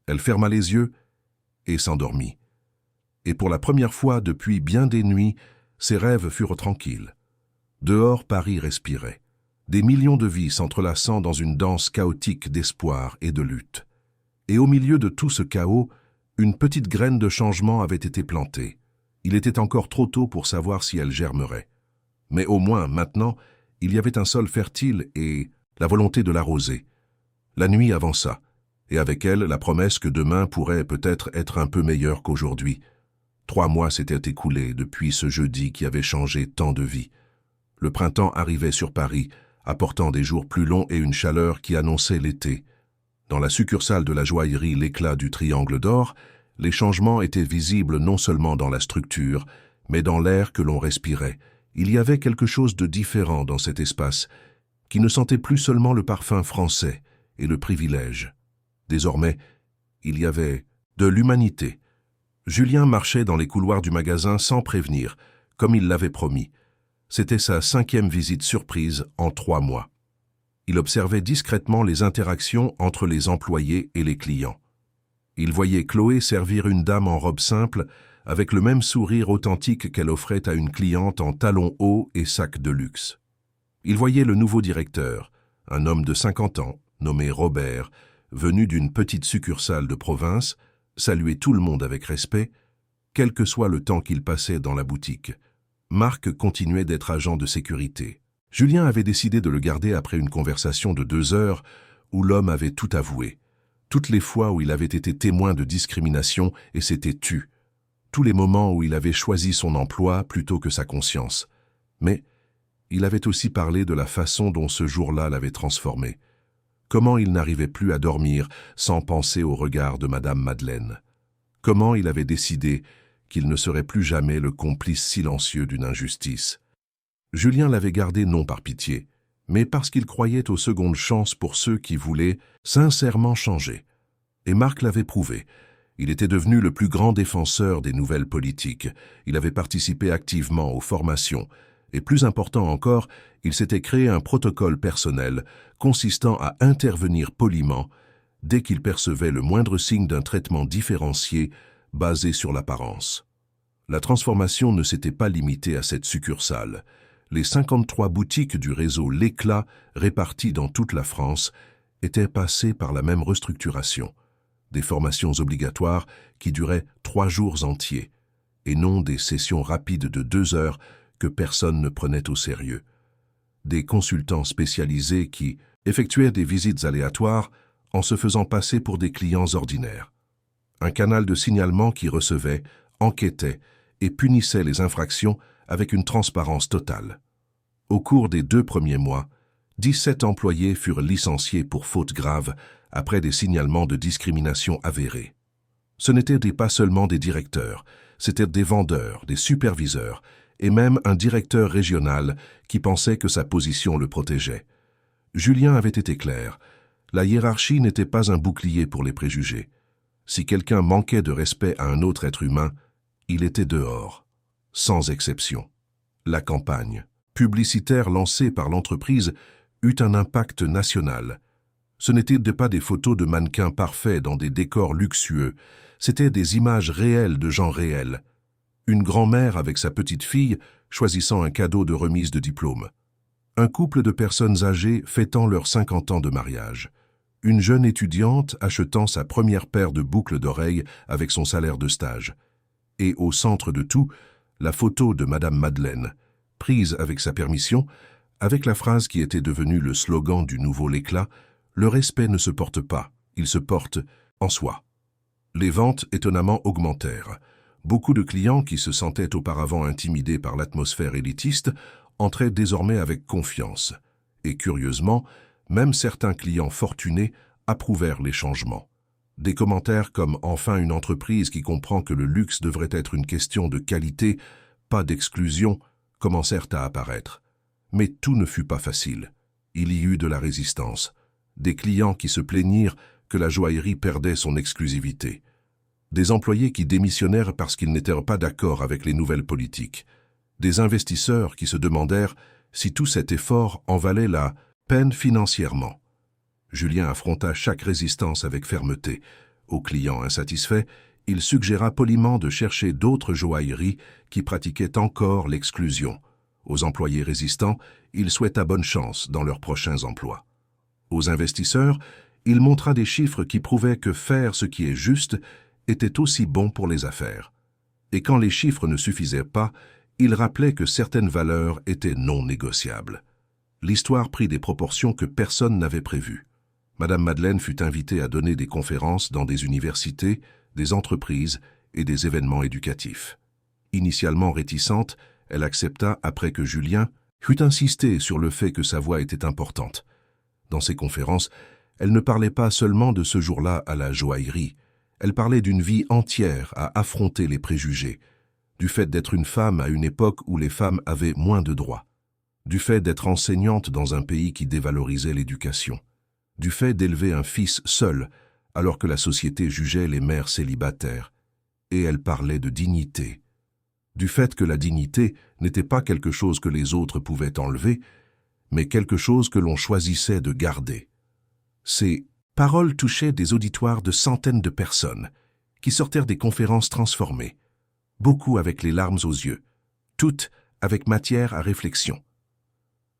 A: Elle ferma les yeux et s'endormit. Et pour la première fois depuis bien des nuits, ses rêves furent tranquilles. Dehors, Paris respirait. Des millions de vies s'entrelaçant dans une danse chaotique d'espoir et de lutte. Et au milieu de tout ce chaos, une petite graine de changement avait été plantée. Il était encore trop tôt pour savoir si elle germerait. Mais au moins, maintenant, il y avait un sol fertile et la volonté de l'arroser. La nuit avança, et avec elle la promesse que demain pourrait peut-être être un peu meilleur qu'aujourd'hui. 3 mois s'étaient écoulés depuis ce jeudi qui avait changé tant de vies. Le printemps arrivait sur Paris, apportant des jours plus longs et une chaleur qui annonçait l'été. Dans la succursale de la joaillerie L'Éclat du Triangle d'Or, les changements étaient visibles non seulement dans la structure, mais dans l'air que l'on respirait. Il y avait quelque chose de différent dans cet espace, qui ne sentait plus seulement le parfum français et le privilège. Désormais, il y avait de l'humanité. Julien marchait dans les couloirs du magasin sans prévenir, comme il l'avait promis. C'était sa 5e visite surprise en 3 mois. Il observait discrètement les interactions entre les employés et les clients. Il voyait Chloé servir une dame en robe simple, avec le même sourire authentique qu'elle offrait à une cliente en talons hauts et sac de luxe. Il voyait le nouveau directeur, un homme de 50 ans, nommé Robert, venu d'une petite succursale de province, saluer tout le monde avec respect, quel que soit le temps qu'il passait dans la boutique. Marc continuait d'être agent de sécurité. Julien avait décidé de le garder après une conversation de 2 heures où l'homme avait tout avoué. Toutes les fois où il avait été témoin de discrimination et s'était tu. Tous les moments où il avait choisi son emploi plutôt que sa conscience. Mais il avait aussi parlé de la façon dont ce jour-là l'avait transformé. Comment il n'arrivait plus à dormir sans penser au regard de Madame Madeleine. Comment il avait décidé qu'il ne serait plus jamais le complice silencieux d'une injustice. Julien l'avait gardé non par pitié, mais parce qu'il croyait aux secondes chances pour ceux qui voulaient sincèrement changer. Et Marc l'avait prouvé. Il était devenu le plus grand défenseur des nouvelles politiques. Il avait participé activement aux formations. Et plus important encore, il s'était créé un protocole personnel consistant à intervenir poliment dès qu'il percevait le moindre signe d'un traitement différencié basé sur l'apparence. La transformation ne s'était pas limitée à cette succursale. Les 53 boutiques du réseau L'Éclat, réparties dans toute la France, étaient passées par la même restructuration. Des formations obligatoires qui duraient 3 jours entiers, et non des sessions rapides de 2 heures que personne ne prenait au sérieux. Des consultants spécialisés qui effectuaient des visites aléatoires en se faisant passer pour des clients ordinaires. Un canal de signalement qui recevait, enquêtait et punissait les infractions avec une transparence totale. Au cours des 2 premiers mois, 17 employés furent licenciés pour fautes graves après des signalements de discrimination avérés. Ce n'étaient pas seulement des directeurs, c'étaient des vendeurs, des superviseurs et même un directeur régional qui pensait que sa position le protégeait. Julien avait été clair, la hiérarchie n'était pas un bouclier pour les préjugés. Si quelqu'un manquait de respect à un autre être humain, il était dehors, sans exception. La campagne publicitaire lancée par l'entreprise eut un impact national. Ce n'étaient pas des photos de mannequins parfaits dans des décors luxueux, c'étaient des images réelles de gens réels. Une grand-mère avec sa petite-fille choisissant un cadeau de remise de diplôme. Un couple de personnes âgées fêtant leurs 50 ans de mariage. Une jeune étudiante achetant sa première paire de boucles d'oreilles avec son salaire de stage. Et au centre de tout, la photo de Madame Madeleine, prise avec sa permission, avec la phrase qui était devenue le slogan du nouveau L'Éclat, « Le respect ne se porte pas, il se porte en soi ». Les ventes étonnamment augmentèrent. Beaucoup de clients qui se sentaient auparavant intimidés par l'atmosphère élitiste entraient désormais avec confiance. Et curieusement, même certains clients fortunés approuvèrent les changements. Des commentaires comme « Enfin une entreprise qui comprend que le luxe devrait être une question de qualité, pas d'exclusion » commencèrent à apparaître. Mais tout ne fut pas facile. Il y eut de la résistance. Des clients qui se plaignirent que la joaillerie perdait son exclusivité. Des employés qui démissionnèrent parce qu'ils n'étaient pas d'accord avec les nouvelles politiques. Des investisseurs qui se demandèrent si tout cet effort en valait la peine financièrement. Julien affronta chaque résistance avec fermeté. Aux clients insatisfaits, il suggéra poliment de chercher d'autres joailleries qui pratiquaient encore l'exclusion. Aux employés résistants, il souhaita bonne chance dans leurs prochains emplois. Aux investisseurs, il montra des chiffres qui prouvaient que faire ce qui est juste était aussi bon pour les affaires. Et quand les chiffres ne suffisaient pas, il rappelait que certaines valeurs étaient non négociables. L'histoire prit des proportions que personne n'avait prévues. Madame Madeleine fut invitée à donner des conférences dans des universités, des entreprises et des événements éducatifs. Initialement réticente, elle accepta après que Julien eut insisté sur le fait que sa voix était importante. Dans ses conférences, elle ne parlait pas seulement de ce jour-là à la joaillerie, elle parlait d'une vie entière à affronter les préjugés, du fait d'être une femme à une époque où les femmes avaient moins de droits, du fait d'être enseignante dans un pays qui dévalorisait l'éducation, du fait d'élever un fils seul alors que la société jugeait les mères célibataires, et elle parlait de dignité, du fait que la dignité n'était pas quelque chose que les autres pouvaient enlever, mais quelque chose que l'on choisissait de garder. Ces paroles touchaient des auditoires de centaines de personnes qui sortirent des conférences transformées, beaucoup avec les larmes aux yeux, toutes avec matière à réflexion.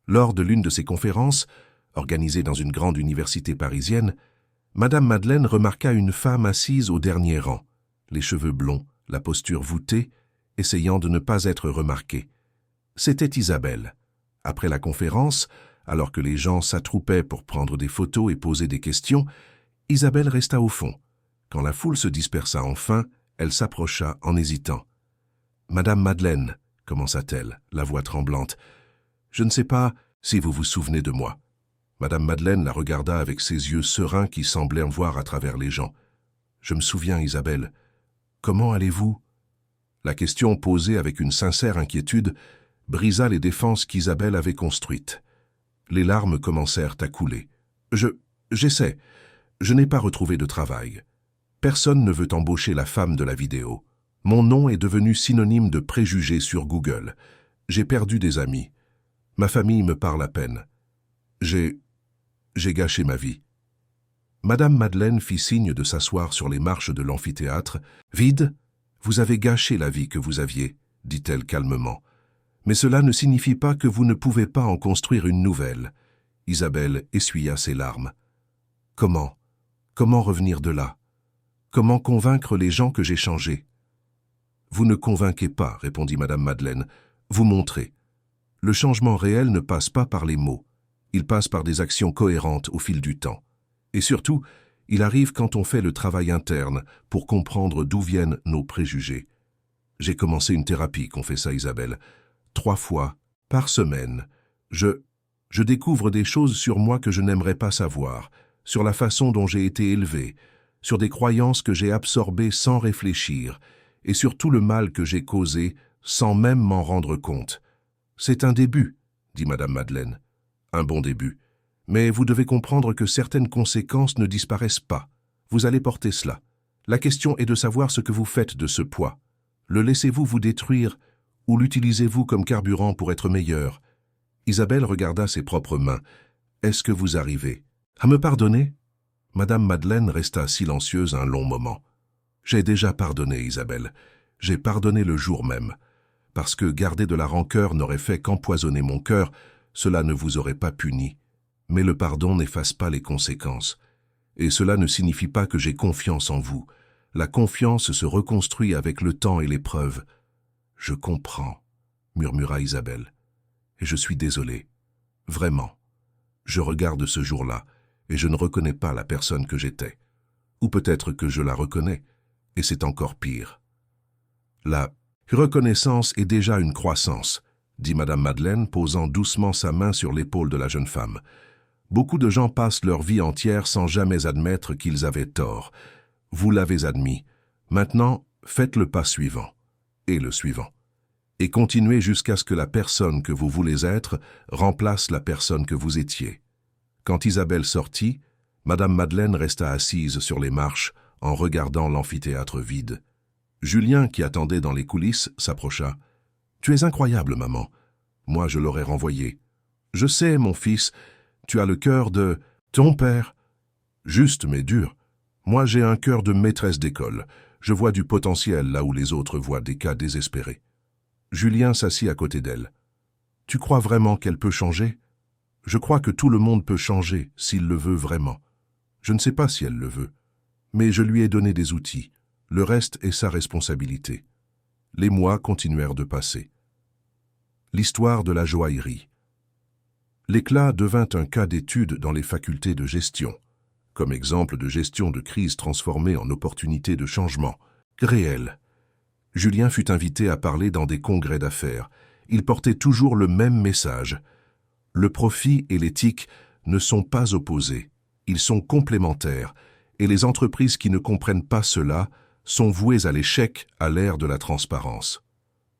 A: Lors de l'une de ces conférences, organisée dans une grande université parisienne, Madame Madeleine remarqua une femme assise au dernier rang, les cheveux blonds, la posture voûtée, essayant de ne pas être remarquée. C'était Isabelle. Après la conférence, alors que les gens s'attroupaient pour prendre des photos et poser des questions, Isabelle resta au fond. Quand la foule se dispersa enfin, elle s'approcha en hésitant. « Madame Madeleine, commença-t-elle, la voix tremblante, je ne sais pas si vous vous souvenez de moi. » Madame Madeleine la regarda avec ses yeux sereins qui semblaient voir à travers les gens. « Je me souviens, Isabelle. Comment allez-vous » La question posée avec une sincère inquiétude brisa les défenses qu'Isabelle avait construites. Les larmes commencèrent à couler. « J'essaie. Je n'ai pas retrouvé de travail. Personne ne veut embaucher la femme de la vidéo. Mon nom est devenu synonyme de préjugé sur Google. J'ai perdu des amis. Ma famille me parle à peine. J'ai gâché ma vie. » Madame Madeleine fit signe de s'asseoir sur les marches de l'amphithéâtre. « Vide, vous avez gâché la vie que vous aviez, » dit-elle calmement. « Mais cela ne signifie pas que vous ne pouvez pas en construire une nouvelle. » Isabelle essuya ses larmes. « Comment revenir de là? Comment convaincre les gens que j'ai changé ?»« Vous ne convainquez pas, » répondit Madame Madeleine. « Vous montrez. Le changement réel ne passe pas par les mots. Il passe par des actions cohérentes au fil du temps. Et surtout, il arrive quand on fait le travail interne pour comprendre d'où viennent nos préjugés. J'ai commencé une thérapie, confessa Isabelle. 3 fois, par semaine. Je découvre des choses sur moi que je n'aimerais pas savoir, sur la façon dont j'ai été élevée, sur des croyances que j'ai absorbées sans réfléchir, et sur tout le mal que j'ai causé sans même m'en rendre compte. C'est un début, dit Madame Madeleine. Un bon début. Mais vous devez comprendre que certaines conséquences ne disparaissent pas. Vous allez porter cela. La question est de savoir ce que vous faites de ce poids. Le laissez-vous vous détruire ou l'utilisez-vous comme carburant pour être meilleur? Isabelle regarda ses propres mains. Est-ce que vous arrivez à me pardonner? Madame Madeleine resta silencieuse un long moment. J'ai déjà pardonné, Isabelle. J'ai pardonné le jour même. Parce que garder de la rancœur n'aurait fait qu'empoisonner mon cœur, cela ne vous aurait pas puni. Mais le pardon n'efface pas les conséquences. Et cela ne signifie pas que j'ai confiance en vous. La confiance se reconstruit avec le temps et l'épreuve. « Je comprends, » murmura Isabelle. « Et je suis désolée. Vraiment. Je regarde ce jour-là, et je ne reconnais pas la personne que j'étais. Ou peut-être que je la reconnais, et c'est encore pire. » La reconnaissance est déjà une croissance, dit Madame Madeleine, posant doucement sa main sur l'épaule de la jeune femme. Beaucoup de gens passent leur vie entière sans jamais admettre qu'ils avaient tort. Vous l'avez admis. Maintenant, faites le pas suivant. Et le suivant. et continuez jusqu'à ce que la personne que vous voulez être remplace la personne que vous étiez. Quand Isabelle sortit, Madame Madeleine resta assise sur les marches en regardant l'amphithéâtre vide. Julien, qui attendait dans les coulisses, s'approcha. « Tu es incroyable, maman. Moi, je l'aurais renvoyé. Je sais, mon fils, tu as le cœur de ton père. Juste mais dur. Moi, j'ai un cœur de maîtresse d'école. Je vois du potentiel là où les autres voient des cas désespérés. » Julien s'assit à côté d'elle. « Tu crois vraiment qu'elle peut changer ? Je crois que tout le monde peut changer s'il le veut vraiment. Je ne sais pas si elle le veut, mais je lui ai donné des outils. Le reste est sa responsabilité. » Les mois continuèrent de passer. L'histoire de la joaillerie. L'éclat devint un cas d'étude dans les facultés de gestion, comme exemple de gestion de crise transformée en opportunité de changement, réel. Julien fut invité à parler dans des congrès d'affaires. Il portait toujours le même message. Le profit et l'éthique ne sont pas opposés, ils sont complémentaires, et les entreprises qui ne comprennent pas cela sont vouées à l'échec à l'ère de la transparence.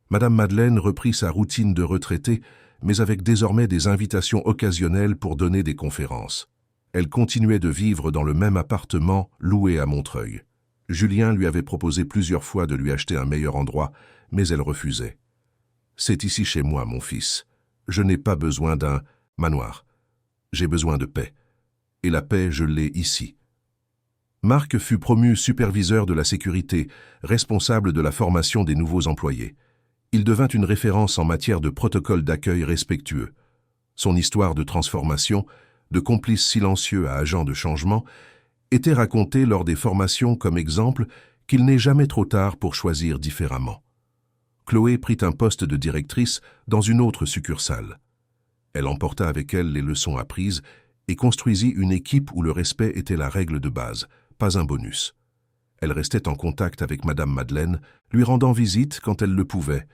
A: Madame Madeleine reprit sa routine de retraitée, mais avec désormais des invitations occasionnelles pour donner des conférences. Elle continuait de vivre dans le même appartement loué à Montreuil. Julien lui avait proposé plusieurs fois de lui acheter un meilleur endroit, mais elle refusait. « C'est ici chez moi, mon fils. Je n'ai pas besoin d'un manoir. J'ai besoin de paix. Et la paix, je l'ai ici. » Marc fut promu superviseur de la sécurité, responsable de la formation des nouveaux employés. Il devint une référence en matière de protocole d'accueil respectueux. Son histoire de transformation, de complice silencieux à agent de changement, était racontée lors des formations comme exemple qu'il n'est jamais trop tard pour choisir différemment. Chloé prit un poste de directrice dans une autre succursale. Elle emporta avec elle les leçons apprises et construisit une équipe où le respect était la règle de base, pas un bonus. Elle restait en contact avec Madame Madeleine, lui rendant visite quand elle le pouvait,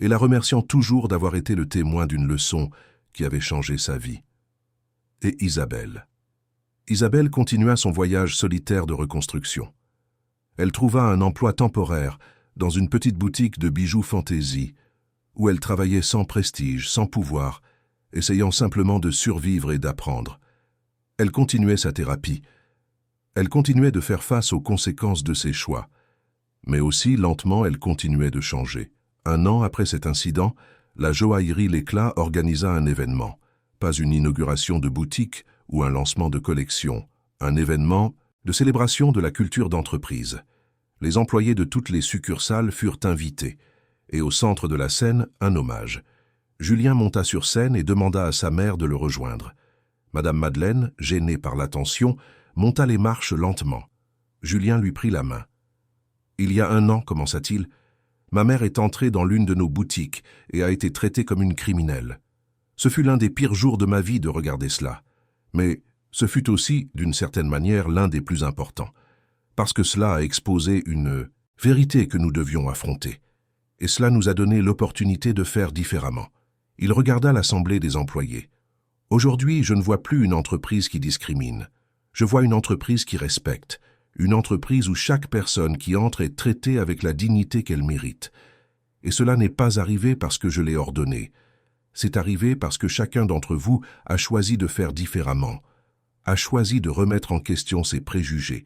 A: et la remerciant toujours d'avoir été le témoin d'une leçon qui avait changé sa vie. Et Isabelle. Isabelle continua son voyage solitaire de reconstruction. Elle trouva un emploi temporaire dans une petite boutique de bijoux fantaisie, où elle travaillait sans prestige, sans pouvoir, essayant simplement de survivre et d'apprendre. Elle continuait sa thérapie. Elle continuait de faire face aux conséquences de ses choix. Mais aussi, lentement, elle continuait de changer. 1 an après cet incident, la joaillerie L'Éclat organisa un événement. Pas une inauguration de boutique ou un lancement de collection. Un événement de célébration de la culture d'entreprise. Les employés de toutes les succursales furent invités. Et au centre de la scène, un hommage. Julien monta sur scène et demanda à sa mère de le rejoindre. Madame Madeleine, gênée par l'attention, monta les marches lentement. Julien lui prit la main. « Il y a 1 an, commença-t-il, ma mère est entrée dans l'une de nos boutiques et a été traitée comme une criminelle. Ce fut l'un des pires jours de ma vie de regarder cela. Mais ce fut aussi, d'une certaine manière, l'un des plus importants, parce que cela a exposé une vérité que nous devions affronter. Et cela nous a donné l'opportunité de faire différemment. » Il regarda l'assemblée des employés. « Aujourd'hui, je ne vois plus une entreprise qui discrimine. Je vois une entreprise qui respecte, une entreprise où chaque personne qui entre est traitée avec la dignité qu'elle mérite. Et cela n'est pas arrivé parce que je l'ai ordonné. C'est arrivé parce que chacun d'entre vous a choisi de faire différemment, a choisi de remettre en question ses préjugés,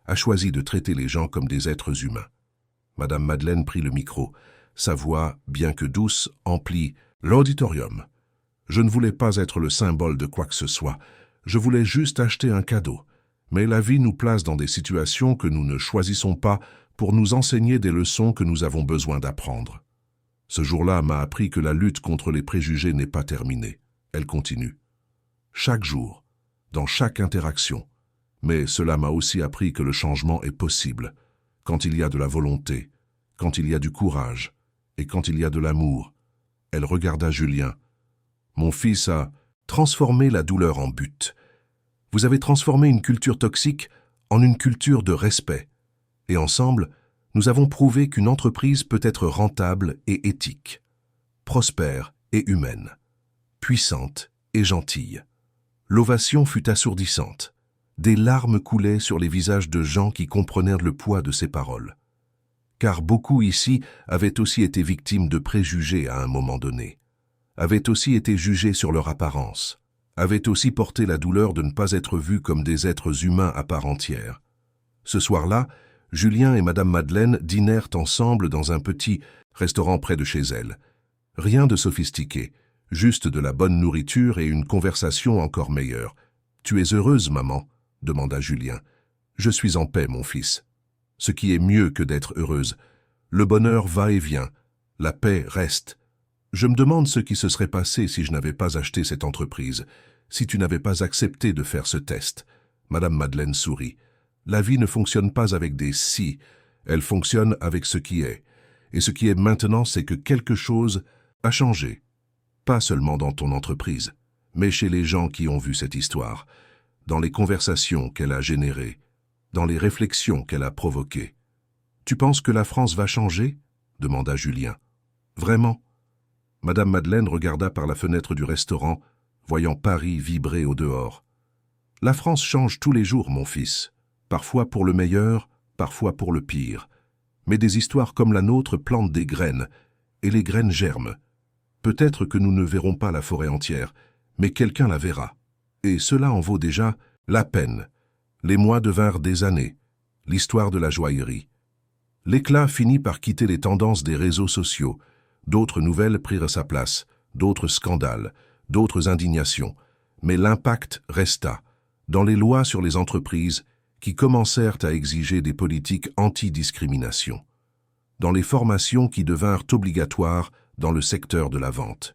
A: a choisi de traiter les gens comme des êtres humains. » Madame Madeleine prit le micro. Sa voix, bien que douce, emplit l'auditorium. « Je ne voulais pas être le symbole de quoi que ce soit. Je voulais juste acheter un cadeau. Mais la vie nous place dans des situations que nous ne choisissons pas pour nous enseigner des leçons que nous avons besoin d'apprendre. Ce jour-là m'a appris que la lutte contre les préjugés n'est pas terminée. » Elle continue. « Chaque jour, dans chaque interaction. Mais cela m'a aussi appris que le changement est possible, quand il y a de la volonté, quand il y a du courage et quand il y a de l'amour. » Elle regarda Julien. « Mon fils a transformé la douleur en but. Vous avez transformé une culture toxique en une culture de respect. Et ensemble, nous avons prouvé qu'une entreprise peut être rentable et éthique, prospère et humaine, puissante et gentille. » L'ovation fut assourdissante. Des larmes coulaient sur les visages de gens qui comprenèrent le poids de ces paroles. car beaucoup ici avaient aussi été victimes de préjugés à un moment donné, avaient aussi été jugés sur leur apparence, avaient aussi porté la douleur de ne pas être vus comme des êtres humains à part entière. Ce soir-là, Julien et Madame Madeleine dînèrent ensemble dans un petit restaurant près de chez elle. Rien de sophistiqué, juste de la bonne nourriture et une conversation encore meilleure. « Tu es heureuse, maman ?» demanda Julien. « Je suis en paix, mon fils. Ce qui est mieux que d'être heureuse. Le bonheur va et vient, la paix reste. Je me demande ce qui se serait passé si je n'avais pas acheté cette entreprise, si tu n'avais pas accepté de faire ce test. » Madame Madeleine sourit. « La vie ne fonctionne pas avec des « si », elle fonctionne avec ce qui est. Et ce qui est maintenant, c'est que quelque chose a changé. Pas seulement dans ton entreprise, mais chez les gens qui ont vu cette histoire, dans les conversations qu'elle a générées, dans les réflexions qu'elle a provoquées. « Tu penses que la France va changer ?» demanda Julien. « Vraiment ?» Madame Madeleine regarda par la fenêtre du restaurant, voyant Paris vibrer au dehors. « La France change tous les jours, mon fils. Parfois pour le meilleur, parfois pour le pire. Mais des histoires comme la nôtre plantent des graines, et les graines germent. Peut-être que nous ne verrons pas la forêt entière, mais quelqu'un la verra. Et cela en vaut déjà la peine. Les mois devinrent des années, l'histoire de la joaillerie. L'éclat finit par quitter les tendances des réseaux sociaux. D'autres nouvelles prirent sa place, d'autres scandales, d'autres indignations. Mais l'impact resta, dans les lois sur les entreprises qui commencèrent à exiger des politiques anti-discrimination, dans les formations qui devinrent obligatoires dans le secteur de la vente,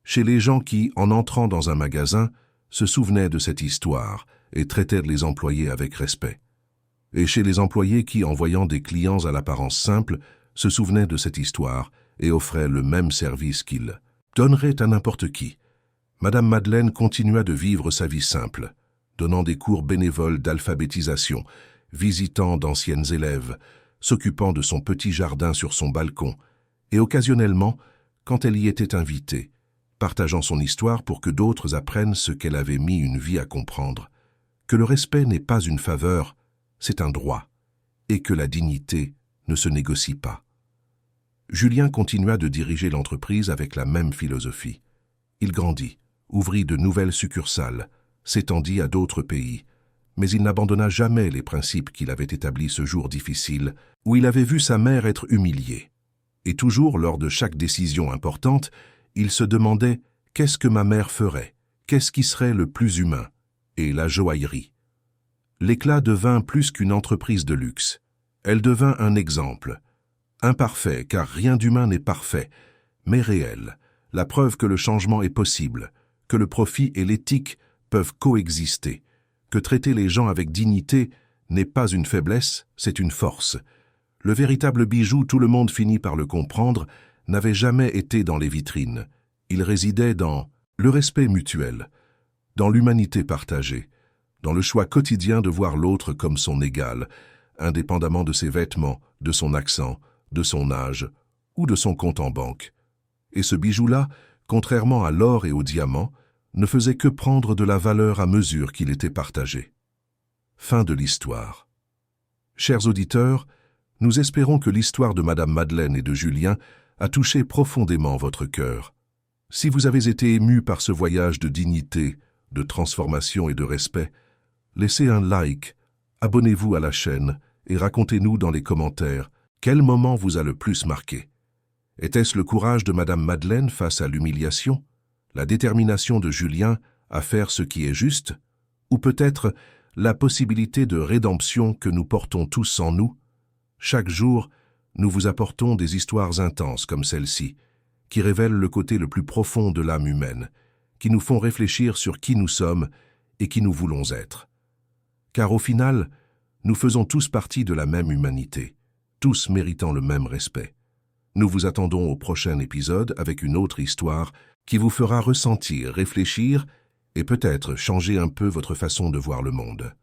A: chez les gens qui, en entrant dans un magasin, se souvenaient de cette histoire et traitaient les employés avec respect, et chez les employés qui, en voyant des clients à l'apparence simple, se souvenaient de cette histoire et offraient le même service qu'ils donneraient à n'importe qui. Madame Madeleine continua de vivre sa vie simple, donnant des cours bénévoles d'alphabétisation, visitant d'anciennes élèves, s'occupant de son petit jardin sur son balcon, et occasionnellement, quand elle y était invitée, partageant son histoire pour que d'autres apprennent ce qu'elle avait mis une vie à comprendre, que le respect n'est pas une faveur, c'est un droit, et que la dignité ne se négocie pas. Julien continua de diriger l'entreprise avec la même philosophie. Il grandit, ouvrit de nouvelles succursales, s'étendit à d'autres pays, mais il n'abandonna jamais les principes qu'il avait établis ce jour difficile où il avait vu sa mère être humiliée. Et toujours, lors de chaque décision importante, il se demandait « Qu'est-ce que ma mère ferait? Qu'est-ce qui serait le plus humain ?» Et la joaillerie. L'éclat devint plus qu'une entreprise de luxe. Elle devint un exemple. Imparfait, car rien d'humain n'est parfait, mais réel. La preuve que le changement est possible, que le profit et l'éthique peuvent coexister, que traiter les gens avec dignité n'est pas une faiblesse, c'est une force. Le véritable bijou, tout le monde finit par le comprendre, n'avait jamais été dans les vitrines. Il résidait dans le respect mutuel, dans l'humanité partagée, dans le choix quotidien de voir l'autre comme son égal, indépendamment de ses vêtements, de son accent, de son âge ou de son compte en banque. Et ce bijou-là, contrairement à l'or et au diamant, ne faisait que prendre de la valeur à mesure qu'il était partagé. Fin de l'histoire. Chers auditeurs, nous espérons que l'histoire de Madame Madeleine et de Julien a touché profondément votre cœur. Si vous avez été ému par ce voyage de dignité, de transformation et de respect, laissez un like, abonnez-vous à la chaîne et racontez-nous dans les commentaires quel moment vous a le plus marqué. Était-ce le courage de Madame Madeleine face à l'humiliation? La détermination de Julien à faire ce qui est juste, ou peut-être la possibilité de rédemption que nous portons tous en nous? Chaque jour, nous vous apportons des histoires intenses comme celle-ci, qui révèlent le côté le plus profond de l'âme humaine, qui nous font réfléchir sur qui nous sommes et qui nous voulons être. Car au final, nous faisons tous partie de la même humanité, tous méritant le même respect. Nous vous attendons au prochain épisode avec une autre histoire qui vous fera ressentir, réfléchir et peut-être changer un peu votre façon de voir le monde.